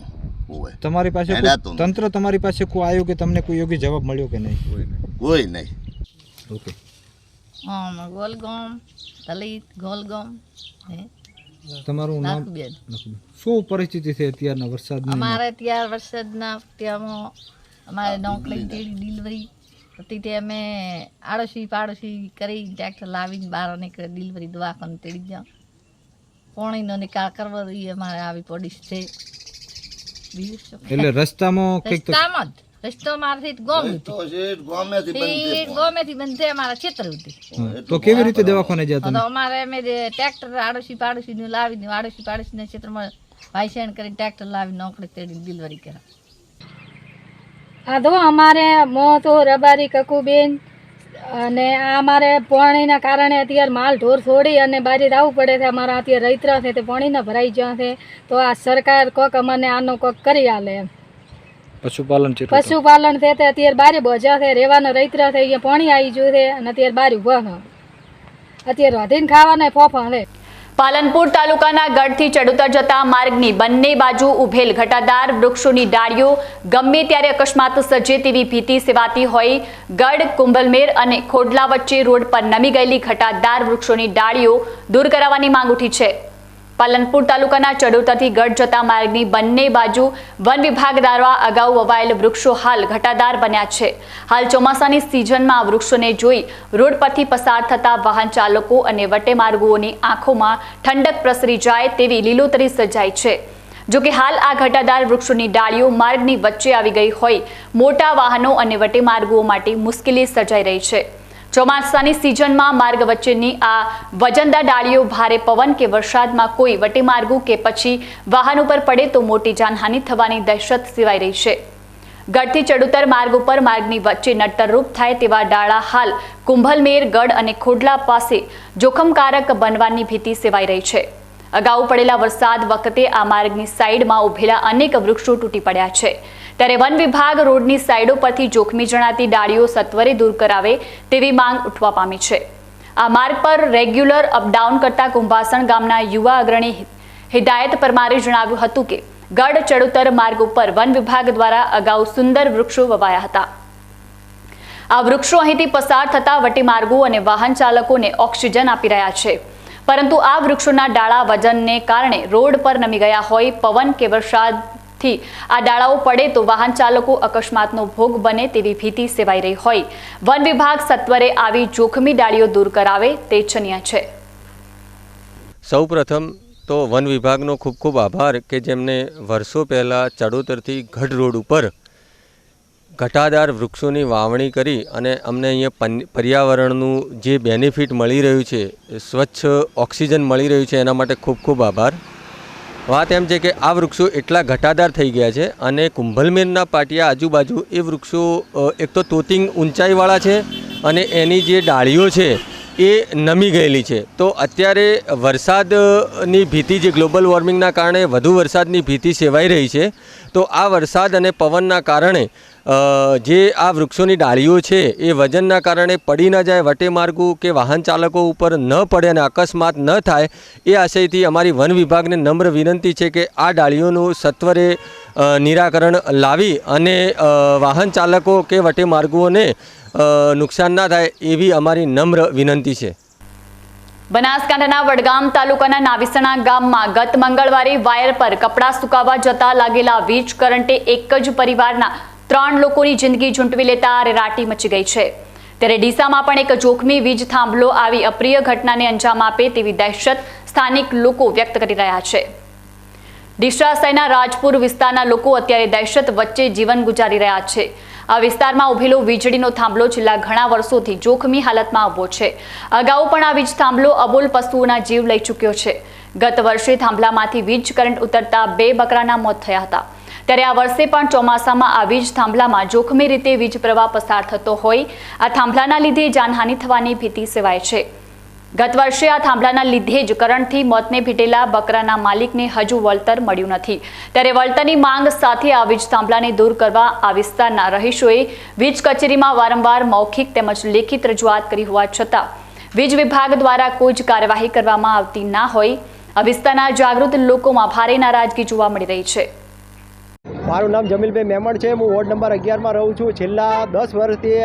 હોય. તમારી પાસે તંત્ર તમારી પાસે કોઈ આવ્યું કે તમને કોઈ યોગ્ય જવાબ મળ્યો કે નહીં? કોઈ નહીં. ઓકે. ગોલગામ, દલિત ગોલગામ. તમારું નામ? શું પરિસ્થિતિ છે અત્યારના વરસાદની? અમારે અત્યાર વરસાદના ત્યાંમાં અમારે નોકરી તેડી ડિલિવરી હતી તે અમે આડોશી પાડોશી કરી ટ્રેક્ટર લાવીને બહાર નીકળે ડિલિવરી દવાખાને તેડી જાઓ. પાણીનો નિકાલ કરવો જોઈએ અમારે આવી પડી છે. એટલે રસ્તામાં રસ્તો મારથી ગોમેથી બંધ છે અમારા ક્ષેત્ર હતી. તો કેવી રીતે દવાખાને જતા? અમારે અમે ટ્રેક્ટર આડોશી પાડોશીને લાવીને આડોશી પાડોશીના ક્ષેત્રમાં ભાઈસેણ કરીને ટ્રેક્ટર લાવીને નોકરી તેડી ડિલિવરી કર્યા. આ તો અમારે મો તો રબારી કકુબેન અને આ અમારે પાણીના કારણે અત્યારે માલ ઢોર છોડી અને બારી આવવું પડે છે. અમારા અત્યારે રૈતરા છે તે પાણીના ભરાઈ ગયા છે. તો આ સરકાર કોક અમને આનો કોક કરી આલે એમ. પશુપાલન છે તે અત્યારે બારે બોજા છે, રહેવાનો રૈતરા છે, અહીંયા પાણી આવી ગયું છે અને અત્યારે બારી ઉભા છે. અત્યારે વધીને ખાવાના ફોફા છે. પાલનપુર તાલુકાના ગઢથી ચડોતર જતા માર્ગની બંને બાજુ ઉભેલ ઘટાદાર વૃક્ષોની ડાળીઓ ગમે ત્યારે અકસ્માત સર્જે તેવી ભીતિ સેવાતી હોય ગઢ, કુંભલમેર અને ખોડલા વચ્ચે રોડ પર નમી ગયેલી ઘટાદાર વૃક્ષોની ડાળીઓ દૂર કરાવવાની માંગ ઉઠી છે. પાલનપુર તાલુકાના ચડોતરથી ગઢ જતા માર્ગની બંને બાજુ વન વિભાગ દ્વારા અગાઉ વવાયેલ વૃક્ષો હાલ ઘટાદાર બન્યા છે. હાલ ચોમાસાની સિઝનમાં વૃક્ષોને જોઈ રોડ પરથી પસાર થતા વાહન ચાલકો અને વટેમાર્ગોની આંખોમાં ઠંડક પ્રસરી જાય તેવી લીલોતરી સર્જાઈ છે. જોકે હાલ આ ઘટાદાર વૃક્ષોની ડાળીઓ માર્ગની વચ્ચે આવી ગઈ હોય મોટા વાહનો અને વટેમાર્ગો માટે મુશ્કેલી સર્જાઈ રહી છે. ચોમાસાની સિઝનમાં માર્ગ વચ્ચેની આ વજનદાર ડાળીઓ ભારે પવન કે વરસાદમાં કોઈ વટેમાર્ગો કે પછી વાહન ઉપર પડે તો મોટી જાનહાનિ થવાની દહેશત સેવાઈ રહી છે. ગઢથી ચડોતર માર્ગ ઉપર માર્ગની વચ્ચે નડતરરૂપ થાય તેવા ડાળા હાલ કુંભલમેર, ગઢ અને ખોડલા પાસે જોખમકારક બનવાની ભીતિ સેવાઈ રહી છે. અગાઉ પડેલા વરસાદ વખતે આ માર્ગની સાઈડમાં ઉભેલા અનેક વૃક્ષો તૂટી પડ્યા છે. ત્યારે વન વિભાગ રોડની સાઈડો પરથી જોખમી જણાતી ડાળીઓ સત્વરે દૂર કરાવે તેવી માંગ ઉઠવા પામી છે. આ માર્ગ પર રેગ્યુલર અપડાઉન કરતા કુંભાસણ ગામના યુવા અગ્રણી હિદાયત પરમારે જણાવ્યું હતું કે ગઢ ચડોતર માર્ગ ઉપર વન વિભાગ દ્વારા અગાઉ સુંદર વૃક્ષો વવાયા હતા. આ વૃક્ષો અહીંથી પસાર થતા વટેમાર્ગો અને વાહન ચાલકોને ઓક્સિજન આપી રહ્યા છે. પરંતુ આ વૃક્ષોના ડાળા વજનને કારણે રોડ પર નમી ગયા હોય પવન કે વરસાદથી આ ડાળાઓ પડે તો વાહન ચાલકો અકસ્માતનો ભોગ બને તેવી ભીતિ સેવાઈ રહી હોય વન વિભાગ સત્વરે આવી જોખમી ડાળીઓ દૂર કરાવે તે ઇચ્છનીય છે. સૌપ્રથમ તો વન વિભાગનો ખૂબ ખૂબ આભાર કે જેમને વર્ષો પહેલાં ચડોતરથી ગઢ રોડ ઉપર ઘટાદાર વૃક્ષોની વાવણી કરી અને અમને અહીંયા પર્યાવરણનું જે બેનિફિટ મળી રહ્યું છે, સ્વચ્છ ઓક્સિજન મળી રહ્યું છે, એના માટે ખૂબ ખૂબ આભાર. વાત એમ છે કે આ વૃક્ષો એટલા ઘટાદાર થઈ ગયા છે અને કુંભલમેરના પાટિયા આજુબાજુ એ વૃક્ષો એક તો તોતિંગ ઊંચાઈવાળા છે અને એની જે ડાળીઓ છે એ નમી ગયેલી છે. તો અત્યારે વરસાદની ભીતિ, જે ગ્લોબલ વોર્મિંગના કારણે વધુ વરસાદની ભીતિ સેવાઈ રહી છે, તો આ વરસાદ અને પવનના કારણે જે આ વૃક્ષોની ડાળીઓ છે એ વજનના કારણે પડી ન જાય, વટે માર્ગું કે વાહન ચાલકો ઉપર ન પડે અને અકસ્માત ન થાય, એ આશયથી અમારી વન વિભાગને નમ્ર વિનંતી છે કે આ ડાળીઓનું સત્વરે નિરાકરણ લાવી અને વાહન ચાલકો કે વટે માર્ગોને નુકસાન ના થાય એવી અમારી નમ્ર વિનંતી છે. બનાસકાંઠાના વડગામ તાલુકાના નાવિસણા ગામમાં ગત મંગળવારે વાયર પર કપડાં સુકાવા જતા લાગેલા વીજ કરંટે એક જ પરિવારના 3 લોકોની જિંદગી ઝૂંટવી લેતા રેરાટી મચી ગઈ છે. ત્યારે ડીસામાં પણ એક જોખમી વીજ થાંભલો આવી અપ્રિય ઘટનાને અંજામ આપે તેવી દહેશત સ્થાનિક લોકો વ્યક્ત કરી રહ્યા છે. ડીસા શહેરના રાજપુર વિસ્તારના લોકો અત્યારે દહેશત વચ્ચે જીવન ગુજારી રહ્યા છે. આ વિસ્તારમાં ઉભેલો વીજળીનો થાંભલો છેલ્લા ઘણા વર્ષોથી જોખમી હાલતમાં ઊભો છે. અગાઉ પણ આ વીજ થાંભલો અબોલ પશુઓના જીવ લઈ ચૂક્યો છે. ગત વર્ષે થાંભલામાંથી વીજ કરંટ ઉતરતા 2 બકરાના મોત થયા હતા. ત્યારે આ વર્ષે પણ ચોમાસામાં આ વીજ થાંભલામાં જોખમી રીતે વીજ પ્રવાહ પસાર થતો હોય આ થાંભલાના લીધે જાનહાનિ થવાની ભીતિ સેવાય છે. ગત વર્ષે આ થાંભલાના લીધે જ કરંટથી મોતને ભેટેલા બકરાના માલિકને હજુ વળતર મળ્યું નથી. ત્યારે વળતરની માંગ સાથે આ વીજ થાંભલાને દૂર કરવા આ વિસ્તારના રહીશોએ વીજ કચેરીમાં વારંવાર મૌખિક તેમજ લેખિત રજૂઆત કરી હોવા છતાં વીજ વિભાગ દ્વારા કોઈ જ કાર્યવાહી કરવામાં આવતી ના હોય આ વિસ્તારના જાગૃત લોકોમાં ભારે નારાજગી જોવા મળી રહી છે. મારું નામ જમીલભાઈ મેમણ છે. હું વોર્ડ નંબર 11માં રહું છું. છેલ્લા 10 વર્ષથી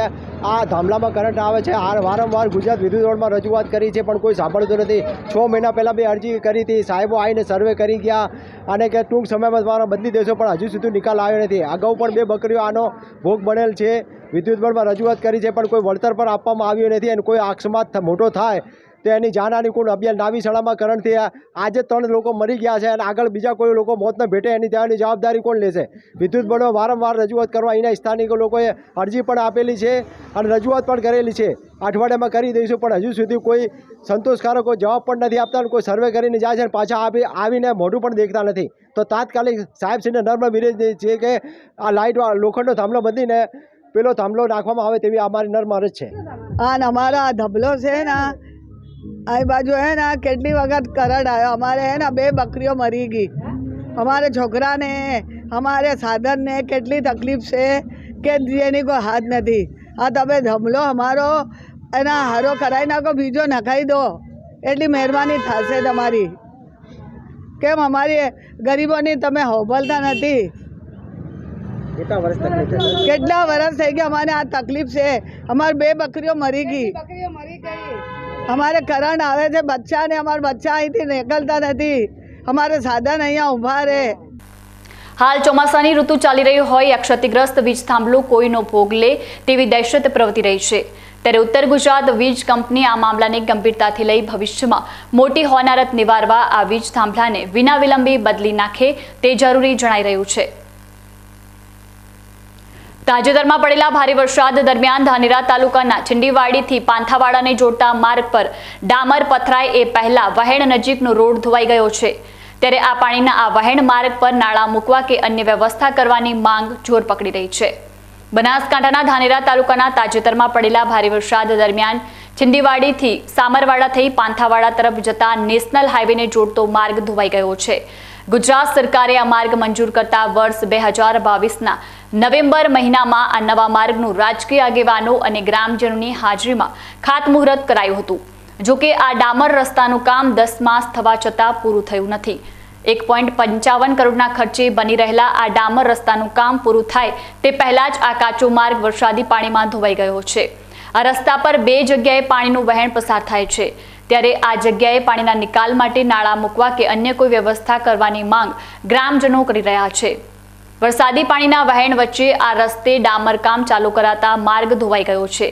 આ થાંભલામાં કરંટ આવે છે. વારંવાર ગુજરાત વિદ્યુત બોર્ડમાં રજૂઆત કરી છે પણ કોઈ સાંભળતું નથી. 6 મહિના પહેલાં બી અરજી કરી હતી. સાહેબો આવીને સર્વે કરી ગયા અને કે ટૂંક સમયમાં તમારા બદલી દેશો, પણ હજુ સુધી નિકાલ આવ્યો નથી. અગાઉ પણ 2 બકરીઓ આનો ભોગ બનેલ છે. વિદ્યુત બોર્ડમાં રજૂઆત કરી છે પણ કોઈ વળતર પણ આપવામાં આવ્યું નથી અને કોઈ અકસ્માત મોટો થાય તો એની જાનહાનિ કોણ અભિયાન નાવીશાળામાં કરંટથી આજે 3 લોકો મરી ગયા છે અને આગળ બીજા કોઈ લોકો મોત ન ભેટે એની ત્યાંની જવાબદારી કોણ લેશે? વિદ્યુત બોર્ડમાં વારંવાર રજૂઆત કરવા અહીંના સ્થાનિક લોકોએ અરજી પણ આપેલી છે અને રજૂઆત પણ કરેલી છે. અઠવાડિયામાં કરી દઈશું પણ હજુ સુધી કોઈ સંતોષકારક કોઈ જવાબ પણ નથી આપતા અને કોઈ સર્વે કરીને જાય છે અને પાછા આવીને મોઢું પણ દેખતા નથી. તો તાત્કાલિક સાહેબશ્રીને નર્મ વિનંતી છે કે આ લાઇટ લોખંડનો થાંભલો બદલીને પેલો થાંભલો નાખવામાં આવે તેવી અમારી નર્મ અરજ છે. અમારા ધબલો છે ને આ બાજુ હે ને કેટલી વખત કરંટ આવ્યો. અમારે હે ને 2 બકરીઓ મરી ગઈ. અમારે છોકરાને અમારે સાધનને કેટલી તકલીફ છે કે જેની કોઈ હાથ નથી. આ તમે ધબલો અમારો એના હારો કરાવી નાખો, બીજો નખાઈ દો એટલી મહેરબાની થશે તમારી. કેમ અમારી ગરીબોની તમે હોભલતા નથી? કેટલા વર્ષ થઈ ગયા અમારે આ તકલીફ છે. અમારી 2 બકરીઓ મરી ગઈ. અમારે કરંટ આવે છે, બચ્ચાને અમારા બચ્ચા અહીંથી નીકળતા નથી. અમારે સાધન અહીંયા ઊભા રહે. હાલ ચોમાસાની ઋતુ ચાલી રહી હોય ક્ષતિગ્રસ્ત વીજ થાંભલો કોઈનો ભોગ લે તેવી દહેશત પ્રવર્તી રહી છે. ત્યારે ઉત્તર ગુજરાત વીજ કંપની આ મામલાને ગંભીરતાથી લઈ ભવિષ્યમાં મોટી હોનારત નિવારવા આ વીજ થાંભલાને વિના વિલંબે બદલી નાખે તે જરૂરી જણાઈ રહ્યું છે. તાજેતરમાં પડેલા ભારે વરસાદ દરમિયાન ધાનેરા તાલુકાના ચિંડીવાડીથી પાંથાવાડાને જોડતા માર્ગ પર ડામર પથરાય એ પહેલા વહેણ નજીકનો રોડ ધોવાઈ ગયો છે. ત્યારે આ પાણીના આ વહેણ માર્ગ પર નાળા મૂકવા કે અન્ય વ્યવસ્થા કરવાની માંગ જોર પકડી રહી છે. બનાસકાંઠાના ધાનેરા તાલુકાના તાજેતરમાં પડેલા ભારે વરસાદ દરમિયાન ચિંડીવાડીથી સામરવાડા થઈ પાંથાવાડા તરફ જતા નેશનલ હાઈવેને જોડતો માર્ગ ધોવાઈ ગયો છે. ગુજરાત સરકારે આ માર્ગ મંજૂર કરતા વર્ષ 2022ના નવેમ્બર મહિનામાં આ નવા માર્ગનું રાજકીય આગેવાનો અને ગ્રામજનોની હાજરીમાં ખાતમુહૂર્ત કરાયું હતું. જોકે આ ડામર રસ્તાનું કામ 10 માસ થવા છતાં પૂરું થયું નથી. 1.55 કરોડના ખર્ચે બની રહેલા આ ડામર રસ્તાનું કામ પૂરું થાય તે પહેલા જ આ કાચો માર્ગ વરસાદી પાણીમાં ધોવાઈ ગયો છે. આ રસ્તા પર 2 જગ્યાએ પાણીનું વહેણ પસાર થાય છે. ત્યારે આ જગ્યાએ પાણીના નિકાલ માટે નાળા મૂકવા કે અન્ય કોઈ વ્યવસ્થા કરવાની માંગ ગ્રામજનો કરી રહ્યા છે. વરસાદી પાણીના વહેણ વચ્ચે આ રસ્તે ડામર કામ ચાલુ કરાતા માર્ગ ધોવાઈ ગયો છે.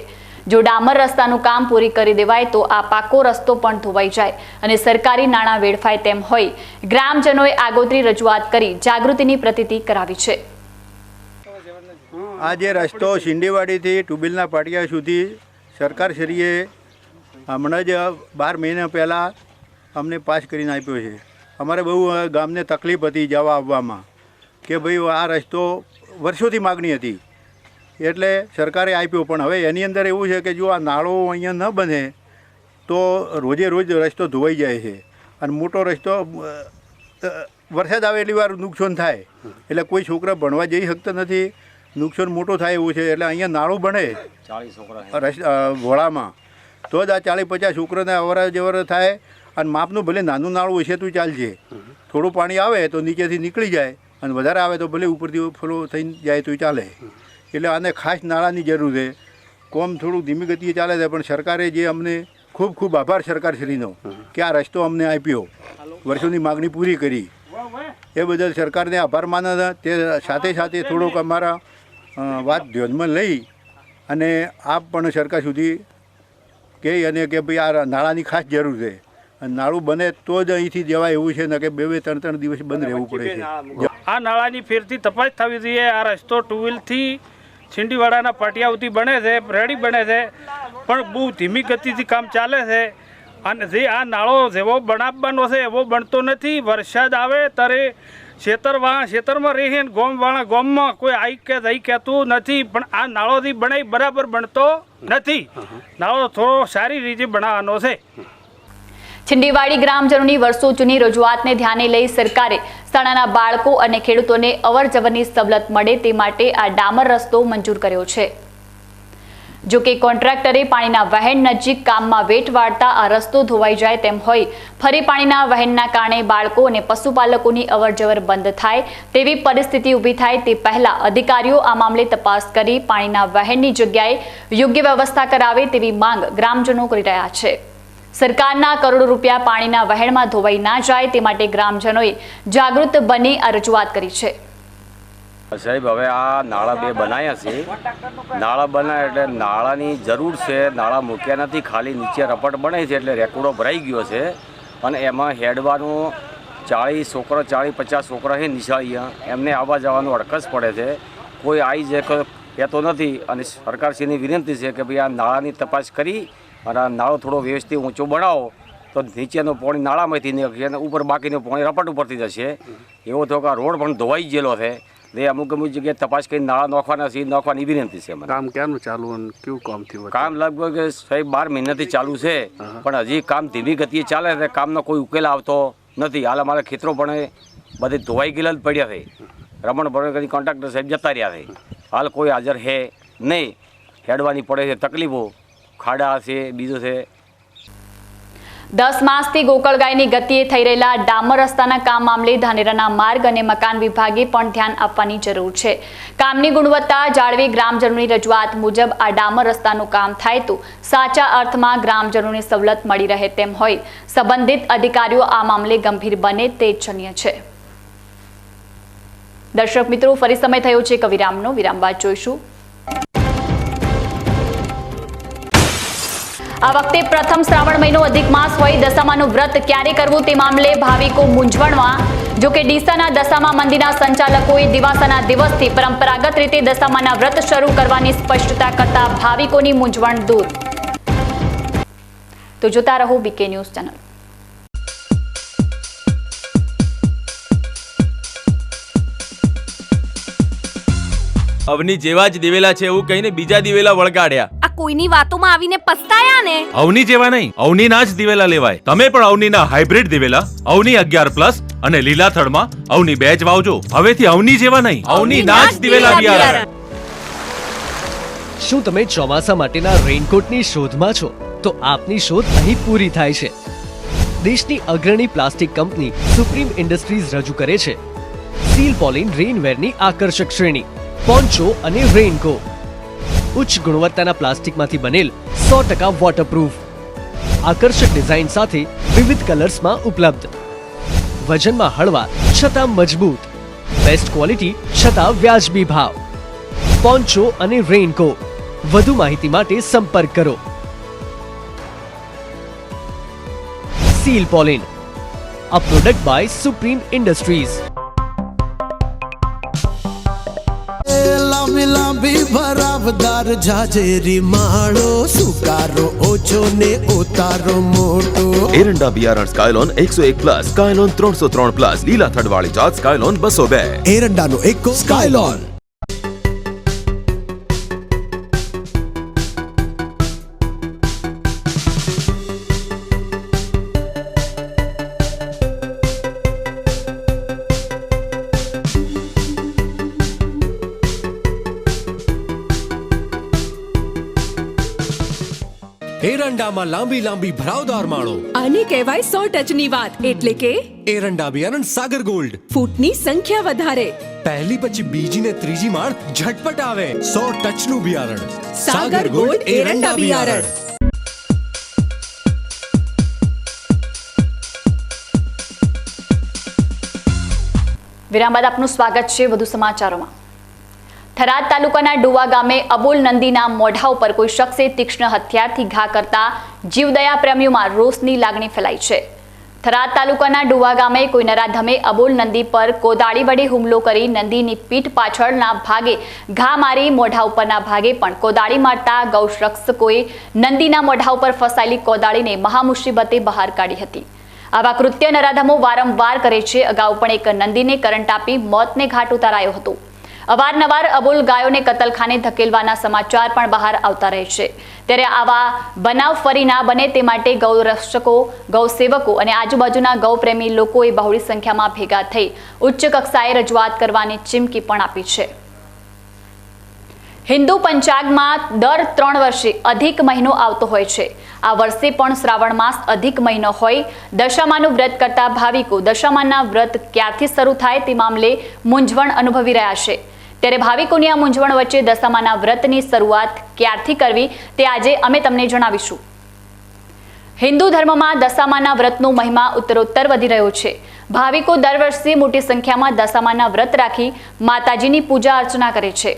જો ડામર રસ્તાનું કામ પૂરી કરી દેવાય તો આ પાકો રસ્તો પણ ધોવાઈ જાય અને સરકારી નાણાં વેડફાય તેમ હોય ગ્રામજનોએ આગોતરી રજૂઆત કરી જાગૃતિની પ્રતીતિ કરાવી છે. આ જે રસ્તો શિંદેવાડીથી ટુબિલના પાટિયા સુધી સરકારશ્રીએ હમણાં જ 12 મહિના પહેલાં અમને પાસ કરીને આપ્યો છે. અમારે બહુ ગામને તકલીફ હતી જવા આવવામાં કે ભાઈ આ રસ્તો વર્ષોથી માગણી હતી એટલે સરકારે આપ્યો. પણ હવે એની અંદર એવું છે કે જો આ નાળો અહીંયા ન બને તો રોજે રોજ રસ્તો ધોવાઈ જાય છે અને મોટો રસ્તો વરસાદ આવે એટલી વાર નુકસાન થાય એટલે કોઈ છોકરા ભણવા જઈ શકતા નથી, નુકસાન મોટો થાય એવું છે. એટલે અહીંયા નાળું બને 40 છોકરા વોળામાં તો જ આ 40-50 છોકરાને અવર જવર થાય. અને માપનું ભલે નાનું નાળું હશે તો ચાલશે, થોડું પાણી આવે તો નીચેથી નીકળી જાય અને વધારે આવે તો ભલે ઉપરથી ફ્લો થઈને જાય તો ચાલે. એટલે આને ખાસ નાળાની જરૂર છે. કોમ થોડું ધીમી ગતિએ ચાલે છે પણ સરકારે જે અમને ખૂબ ખૂબ આભાર સરકારશ્રીનો કે આ રસ્તો અમને આપ્યો, વર્ષોની માગણી પૂરી કરી એ બદલ સરકારને આભાર માને છે. તે સાથે સાથે થોડોક અમારા વાત ધ્યાનમાં લઈ અને આપ પણ સરકાર સુધી કહી અને કે ભાઈ આ નાળાની ખાસ જરૂર છે અને નાળું બને તો જ અહીંથી જવાય એવું છે ને કે 2-3 દિવસ બંધ રહેવું પડે છે. આ નાળાની ફેરથી તપાસ થવી જોઈએ. આ રસ્તો ટુવિલથી છીંડીવાડાના પાટિયાઓથી બને છે, રેડી બને છે પણ બહુ ધીમી ગતિથી કામ ચાલે છે અને જે આ નાળો જેવો બનાવવાનો છે એવો બનતો નથી. વરસાદ આવે ત્યારે ખેતરમાં રહીને ગોમવાળા ગોમમાં કોઈ આઈ કે જઈ કહેતું નથી પણ આ નાળોથી બનાવી બરાબર બનતો નથી. નાળો થોડો સારી રીતે બનાવવાનો છે. છીંડીવાડી ગ્રામજનોની વર્ષો જૂની રજૂઆતને ધ્યાને લઈ સરકારે શાળાના બાળકો અને ખેડૂતોને અવરજવરની સવલત મળે તે માટે આ ડામર રસ્તો મંજૂર કર્યો છે. જો કે કોન્ટ્રાક્ટરે પાણીના વહેણ નજીક કામમાં વેઠ વાળતા આ રસ્તો ધોવાઈ જાય તેમ હોય ફરી પાણીના વહેણના કારણે બાળકો અને પશુપાલકોની અવરજવર બંધ થાય તેવી પરિસ્થિતિ ઊભી થાય તે પહેલા અધિકારીઓ આ મામલે તપાસ કરી પાણીના વહેણની જગ્યાએ યોગ્ય વ્યવસ્થા કરાવે તેવી માંગ ગ્રામજનો કરી રહ્યા છે. સરકારના કરોડો રૂપિયા પાણીના વહેણમાં ધોવાઈ ના જાય તે માટે ગ્રામજનોએ જાગૃત બની આ રજૂઆત કરી છે. સાહેબ હવે આ નાળા 2 બનાવ્યા છે. નાળા બનાવ્યા એટલે નાળાની જરૂર છે. નાળા મૂક્યા નથી, ખાલી નીચે રપટ બને છે એટલે રેકોર્ડો ભરાઈ ગયો છે અને એમાં હેડવાનું 40-50 છોકરા છે નિશાળીયા, એમને આવવા જવાનું અડકસ પડે છે. કોઈ આવી જાય કહેતો નથી અને સરકારશ્રીની વિનંતી છે કે ભાઈ આ નાળાની તપાસ કરી અને આ નાળો થોડો વ્યવસ્થિત ઊંચો બનાવો તો નીચેનું પાણી નાળામાંથી નીકળશે અને ઉપર બાકીનું પાણી રપટ ઉપરથી જશે. એવો થયો કે આ રોડ પણ ધોવાઈ ગયેલો છે. એ અમુક જગ્યાએ તપાસ કરીને નાળા નોખવાની વિનંતી છે. કામ ક્યાંનું ચાલુ અને કેવું કામ થયું? કામ લગભગ સાહેબ 12 મહિનાથી ચાલુ છે પણ હજી કામ ધીમી ગતિએ ચાલે છે. કામનો કોઈ ઉકેલ આવતો નથી. હાલ અમારા ખેતરો પણ બધે ધોવાઈ ગયેલા જ પડ્યા છે. રમણ ભરણ કોન્ટ્રાક્ટર સાહેબ જતા રહ્યા છે. હાલ કોઈ હાજર છે નહીં. હેડવાની પડે છે તકલીફો, ખાડા છે, બીજું છે. 10 માસથી ગોકળગાયની ગતિએ થઈ રહેલા ડામર રસ્તાના કામ મામલે ધાનેરાના માર્ગ અને મકાન વિભાગે પણ ધ્યાન આપવાની જરૂર છે. કામની ગુણવત્તા જાળવી ગ્રામજનોની રજૂઆત મુજબ આ ડામર રસ્તાનું કામ થાય તો સાચા અર્થમાં ગ્રામજનોને સવલત મળી રહે તેમ હોય સંબંધિત અધિકારીઓ આ મામલે ગંભીર બને તે ઇચ્છનીય છે. દર્શક મિત્રો, ફરી સમય થયો છે કવિરામનો. વિરામ બાદ જોઈશું. આ વખતે પ્રથમ શ્રાવણ મહિનો અધિક માસ હોય દશામાનું વ્રત ક્યારે કરવું તે મામલે ભાવિકો મૂંઝવણમાં. જો કે ડીસાના દશામા મંદિરના સંચાલકોએ દિવાસાના દિવસથી પરંપરાગત રીતે દશામાના વ્રત શરૂ કરવાની સ્પષ્ટતા કરતા ભાવિકોની મૂંઝવણ દૂર. તો જોતા રહો બીકે ન્યૂઝ ચેનલ. અવની જેવા જ દિવેલા છે એવું કહીને બીજા દિવેલા વળગાડ્યા. આ કોઈની વાતોમાં આવીને પસ્તાયા ને. અવની જેવા નહીં, અવનીના જ દિવેલા લેવાય. તમે પણ અવનીના હાઇબ્રિડ દિવેલા અવની 11+ અને લીલા થડમાં અવની 2 જ વાવજો. હવેથી અવની જેવા નહીં, અવનીના જ દિવેલા બિયારણ. શું તમે ચોમાસા માટેના રેઇનકોટની શોધમાં છો? તો આપની શોધ અહીં પૂરી થાય છે. દેશની અગ્રણી પ્લાસ્ટિક કંપની સુપ્રીમ ઇન્ડસ્ટ્રીઝ રજૂ કરે છે સીલ પોલિન રેઇનવેરની આકર્ષક શ્રેણી પોન્ચો અને રેઇનકો. ઉચ્ચ ગુણવત્તાના પ્લાસ્ટિકમાંથી બનેલ 100% વોટરપ્રૂફ, આકર્ષક ડિઝાઇન સાથે વિવિધ કલર્સમાં ઉપલબ્ધ, વજનમાં હળવા છતાં મજબૂત, બેસ્ટ ક્વોલિટી છતાં વ્યાજબી ભાવ. પોન્ચો અને રેઇનકો. વધુ માહિતી માટે સંપર્ક કરો. સીલ પોલિન, a product by Supreme Industries. લાંબી લાંબી ગુલાબી ભરાવદાર જાજેરી માળો સુકારો ઓછો ને ઉતારો મોટો એરંડા બિયારણ સ્કાયલોન 101+, સ્કાયલોન 303+, લીલા થડવાળી જાત સ્કાયલોન 202. એરંડાનો એકો સ્કાયલોન. એરંડામાં લાંબી લાંબી ભરાવદાર માળો આને કહેવાય 100 ટચની વાત, એટલે કે એરંડા બિયારણ સાગર ગોલ્ડ. ફૂટની સંખ્યા વધારે, પહેલી પછી બીજી ને ત્રીજી માળ ઝટપટ આવે. 100 ટચનું બિયારણ સાગર ગોલ્ડ એરંડા બિયારણ. વિરામ બાદ આપનું સ્વાગત છે વધુ સમાચારોમાં. થરાદ તાલુકાના ડુવા ગામે અબોલ નંદીના મોઢા ઉપર કોઈ શખ્સે તીક્ષ્ણ હથિયારથી ઘા કરતા જીવદયા પ્રેમીઓમાં રોષની લાગણી ફેલાઈ છે. થરાદ તાલુકાના ડુવા ગામે કોઈ નરાધમે અબોલ નંદી પર કોદાળી વડે હુમલો કરી નંદીની પીઠ પાછળના ભાગે ઘા મારી મોઢા ઉપરના ભાગે પણ કોદાળી મારતા ગૌરક્ષકોએ નંદીના મોઢા ઉપર ફસાયેલી કોદાળીને મહામુસીબતે બહાર કાઢી હતી. આવા કૃત્ય નરાધમો વારંવાર કરે છે. અગાઉ પણ એક નંદીને કરંટ આપી મોતને ઘાટ ઉતારાયો હતો. અવારનવાર અબોલ ગાયોને કતલખાને ધકેલવાના સમાચાર પણ બહાર આવતા રહે છે. ત્યારે આવા બનાવ ફરી ના બને તે માટે ગૌરક્ષકો, ગૌસેવકો અને આજુબાજુના ગૌપ્રેમી લોકોએ બહોળી સંખ્યામાં ભેગા થઈ ઉચ્ચ કક્ષાએ રજૂઆત કરવાની ચીમકી પણ આપી છે. હિન્દુ પંચાંગમાં દર 3 વર્ષે અધિક મહિનો આવતો હોય છે. આ વર્ષે પણ શ્રાવણ માસ અધિક મહિનો હોય. દશામાનું વ્રત કરતા ભાવિકો દશામાના વ્રત ક્યારથી શરૂ થાય તે મામલે મૂંઝવણ અનુભવી રહ્યા છે. ત્યારે ભાવિકોની આ મૂંઝવણ વચ્ચે દશામાના વ્રતની શરૂઆત ક્યારથી કરવી તે આજે અમે તમને જણાવીશું. હિન્દુ ધર્મમાં દશામાના વ્રતનો મહિમા ઉત્તરોત્તર વધી રહ્યો છે. ભાવિકો દર વર્ષે મોટી સંખ્યામાં દશામાના વ્રત રાખી માતાજીની પૂજા અર્ચના કરે છે.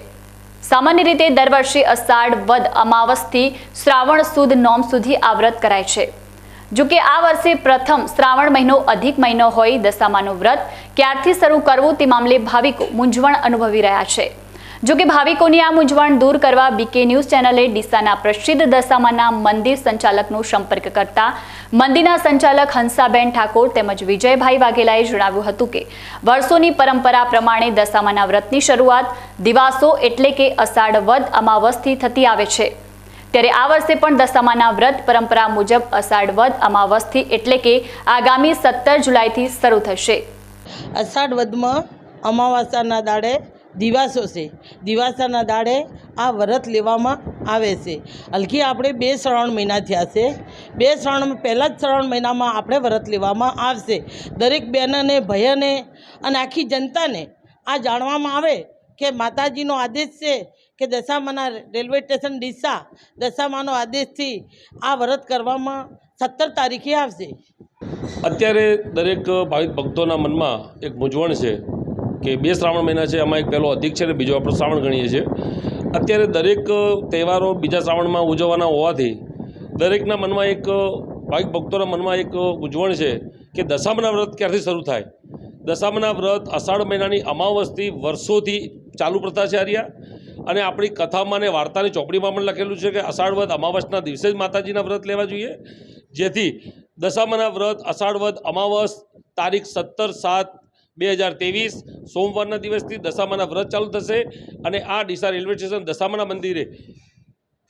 સામાન્ય રીતે દર વર્ષે અષાઢ વદ અમાવસથી શ્રાવણ સુદ નોમ સુધી આ વ્રત કરાય છે. જો કે આ વર્ષે પ્રથમ શ્રાવણ મહિનો અધિક મહિનો હોય. દશામાનું વ્રત ક્યારથી શરૂ કરવું તે મામલે ભાવિકો મૂંઝવણ અનુભવી રહ્યા છે. જો કે ભાવિકોની આ મૂંઝવણ દૂર કરવા બીકે ન્યૂઝ ચેનલે ડીસાના પ્રસિદ્ધ દશામાના મંદિર સંચાલકનો સંપર્ક કરતા મંદિરના સંચાલક હંસાબેન ઠાકોર તેમજ વિજયભાઈ વાઘેલાએ જણાવ્યું હતું કે વર્ષોની પરંપરા પ્રમાણે દશામાના વ્રતની શરૂઆત દિવાસો એટલે કે અષાઢ વદ અમાવસથી થતી આવે છે. ત્યારે આ વર્ષે પણ દશામાના વ્રત પરંપરા મુજબ અષાઢ વદ અમાવસથી એટલે કે આગામી 17 જુલાઈથી શરૂ થશે. અષાઢ વદમાં અમાવાસાના દાડે દિવાસો છે. દિવાસાના દાડે આ વ્રત લેવામાં આવે છે. હલકી આપણે 2 શ્રાવણ મહિના થયા છે. 2 શ્રાવણ પહેલાં જ શ્રાવણ મહિનામાં આપણે વ્રત લેવામાં આવશે. દરેક બહેનોને ભાઈઓને અને આખી જનતાને આ જાણવામાં આવે કે માતાજીનો આદેશ છે કે દશામાના રેલવે સ્ટેશન ડીસા દશામાનો આદેશથી આ વ્રત કરવામાં 17 તારીખે આવશે. અત્યારે દરેક ભાવિક ભક્તોના મનમાં એક મૂંઝવણ છે કે 2 શ્રાવણ મહિના છે. આમાં એક પહેલો અધિક છે અને બીજો આપણો શ્રાવણ ગણીએ છીએ. અત્યારે દરેક તહેવારો બીજા શ્રાવણમાં ઉજવવાના હોવાથી દરેકના મનમાં એક ભાવિક ભક્તોના મનમાં એક મૂંઝવણ છે કે દશામાના વ્રત ક્યારથી શરૂ થાય. દશામાના વ્રત અષાઢ મહિનાની અમાવસથી વર્ષોથી ચાલુ પ્રથા છે આર્યા. અને આપણી કથામાં અને વાર્તાની ચોપડીમાં પણ લખેલું છે કે અષાઢ વદ અમાવસના દિવસે જ માતાજીના વ્રત લેવા જોઈએ. જેથી દશામાના વ્રત અષાઢ વદ અમાવસ તારીખ 17/7/2023 સોમવારના દિવસથી દશામાના વ્રત ચાલુ થશે. અને આ ડીસા રેલવે સ્ટેશન દશામાના મંદિરે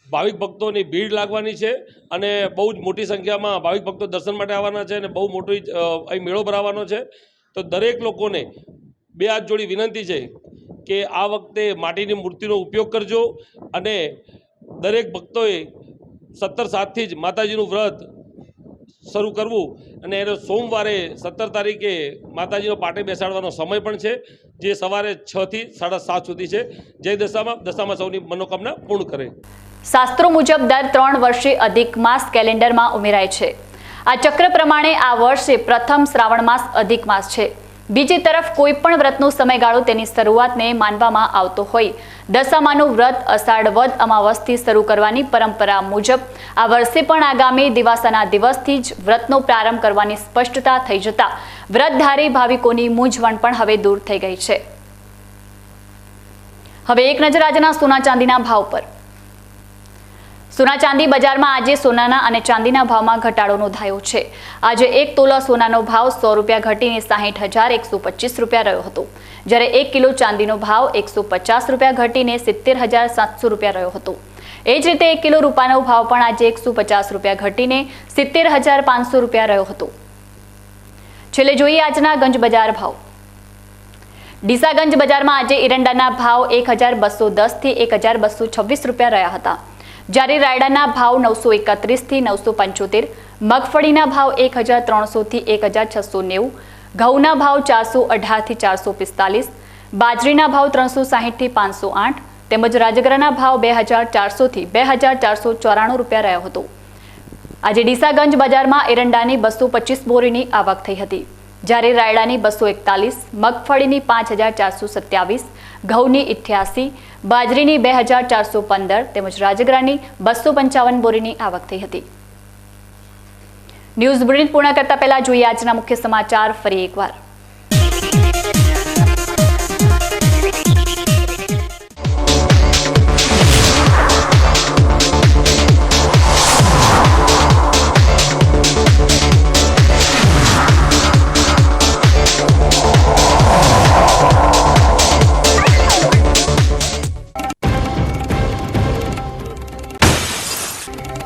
ભાવિક ભક્તોની ભીડ લાગવાની છે અને બહુ જ મોટી સંખ્યામાં ભાવિક ભક્તો દર્શન માટે આવવાના છે અને બહુ મોટો અહીં મેળો ભરાવાનો છે. તો દરેક લોકોને 2 હાથ જોડી વિનંતી છે કે આ વખતે માટીની મૂર્તિનો ઉપયોગ કરજો અને દરેક ભક્તોએ 17/7થી જ માતાજીનું વ્રત શરૂ કરવું. અને એને સોમવારે 17 તારીખે માતાજીનો પાટે બેસાડવાનો સમય પણ છે જે સવારે 6 થી 7:30 સુધી છે. જય દશામાં સૌની મનોકામના પૂર્ણ કરે. શાસ્ત્રો મુજબ દર 3 વર્ષે અધિક માસ કેલેન્ડરમાં ઉમેરાય છે. આ ચક્ર પ્રમાણે આ વર્ષે પ્રથમ શ્રાવણ માસ અધિક માસ છે. બીજી તરફ કોઈ પણ વ્રતનો સમયગાળો તેની શરૂઆતને માનવામાં આવતો હોય. દશામાનું વ્રત અષાઢ વદ અમાવસથી શરૂ કરવાની પરંપરા મુજબ આ વર્ષે પણ આગામી દિવાસાના દિવસથી જ વ્રતનો પ્રારંભ કરવાની સ્પષ્ટતા થઈ જતા વ્રતધારી ભાવિકોની મૂંઝવણ પણ હવે દૂર થઈ ગઈ છે. હવે એક નજર આજના સોના ચાંદીના ભાવ પર। સોના ચાંદી બજારમાં આજે સોનાના અને ચાંદીના ભાવમાં ઘટાડો નોંધાયો છે। આજે 1 તોલા સોનાનો ભાવ 100 રૂપિયા ઘટીને 60,125 રૂપિયા રહ્યો હતો, જ્યારે 1 કિલો ચાંદીનો ભાવ 150 રૂપિયા ઘટીને 70,700 રૂપિયા રહ્યો હતો। એ જ રીતે 1 કિલો રૂપાનો ભાવ પણ આજે 150 રૂપિયા ઘટીને 70,500 રૂપિયા રહ્યો હતો। છેલ્લે જોઈએ આજના ગંજ બજાર ભાવ। ડીસા ગંજ બજારમાં આજે એરંડાના ભાવ 1,210 થી 1,226 રૂપિયા રહ્યા હતા, જ્યારે રાયડાના ભાવ 931 થી 975, મગફળીના ભાવ 1,300 થી 1,690, ઘઉંના ભાવ 418 થી 445, બાજરીના ભાવ 360 થી 508 તેમજ રાજગરાના ભાવ 2,400 થી 2,494 રૂપિયા રહ્યો હતો। આજે ડીસા ગંજ બજારમાં એરંડાની 225 બોરીની આવક થઈ હતી, જ્યારે રાયડાની 241, મગફળીની 5,427, ઘઉંની 88, બાજરીની 2,415 તેમજ રાજગરાની 255 બોરીની આવક થઈ હતી। ન્યૂઝ બુલેટિન પૂર્ણ કરતા પહેલા જોઈએ આજના મુખ્ય સમાચાર ફરી એકવાર।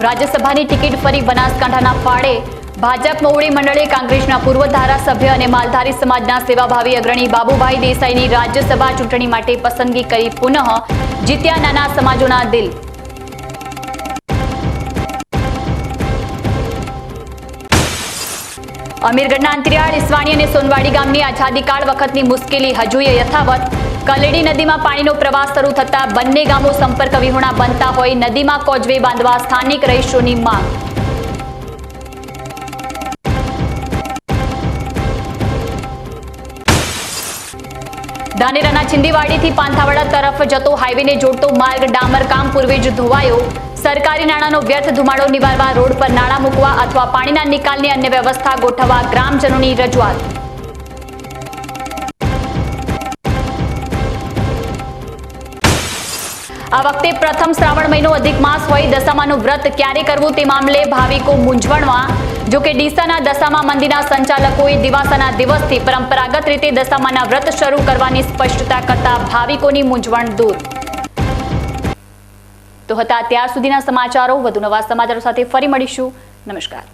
રાજ્યસભાની ટિકિટ ફરી બનાસકાંઠાના ફાળે। ભાજપ મોવડી મંડળે કોંગ્રેસના પૂર્વ ધારાસભ્ય અને માલધારી સમાજના સેવાભાવી અગ્રણી બાબુભાઈ દેસાઈની રાજ્યસભા ચૂંટણી માટે પસંદગી કરી પુનઃ જીત્યા નાના સમાજોના દિલ। અમીરગઢના અંતરિયાળ ઈસવાણી અને સોનવાડી ગામની આઝાદીકાળ વખતની મુશ્કેલી હજુય યથાવત। કલેડી નદીમાં પાણીનો પ્રવાહ શરૂ થતા બંને ગામો સંપર્ક વિહોણા બનતા હોય નદીમાં કોઝવે બાંધવા સ્થાનિક રહીશોની માંગ। ધાનેરાના છિંદીવાડીથી પાંથાવાડા તરફ જતો હાઈવેને જોડતો માર્ગ ડામર કામ પૂર્વે જ ધોવાયો। સરકારી નાણાંનો વ્યર્થ ધુમાડો નિવારવા રોડ પર નાળા મૂકવા અથવા પાણીના નિકાલની અન્ય વ્યવસ્થા ગોઠવવા ગ્રામજનોની રજૂઆત। આ વખતે પ્રથમ શ્રાવણ મહિનો અધિક માસ હોય દશામાનું વ્રત ક્યારે કરવું તે મામલે ભાવિકો મૂંઝવણમાં। જો કે ડીસાના દશામા મંદિરના સંચાલકોએ દિવાસાના દિવસથી પરંપરાગત રીતે દશામાના વ્રત શરૂ કરવાની સ્પષ્ટતા કરતા ભાવિકોની મૂંઝવણ દૂર। તો હતા ત્યાર સુધીના સમાચારો। વધુ નવા સમાચારો સાથે ફરી મળીશું। નમસ્કાર।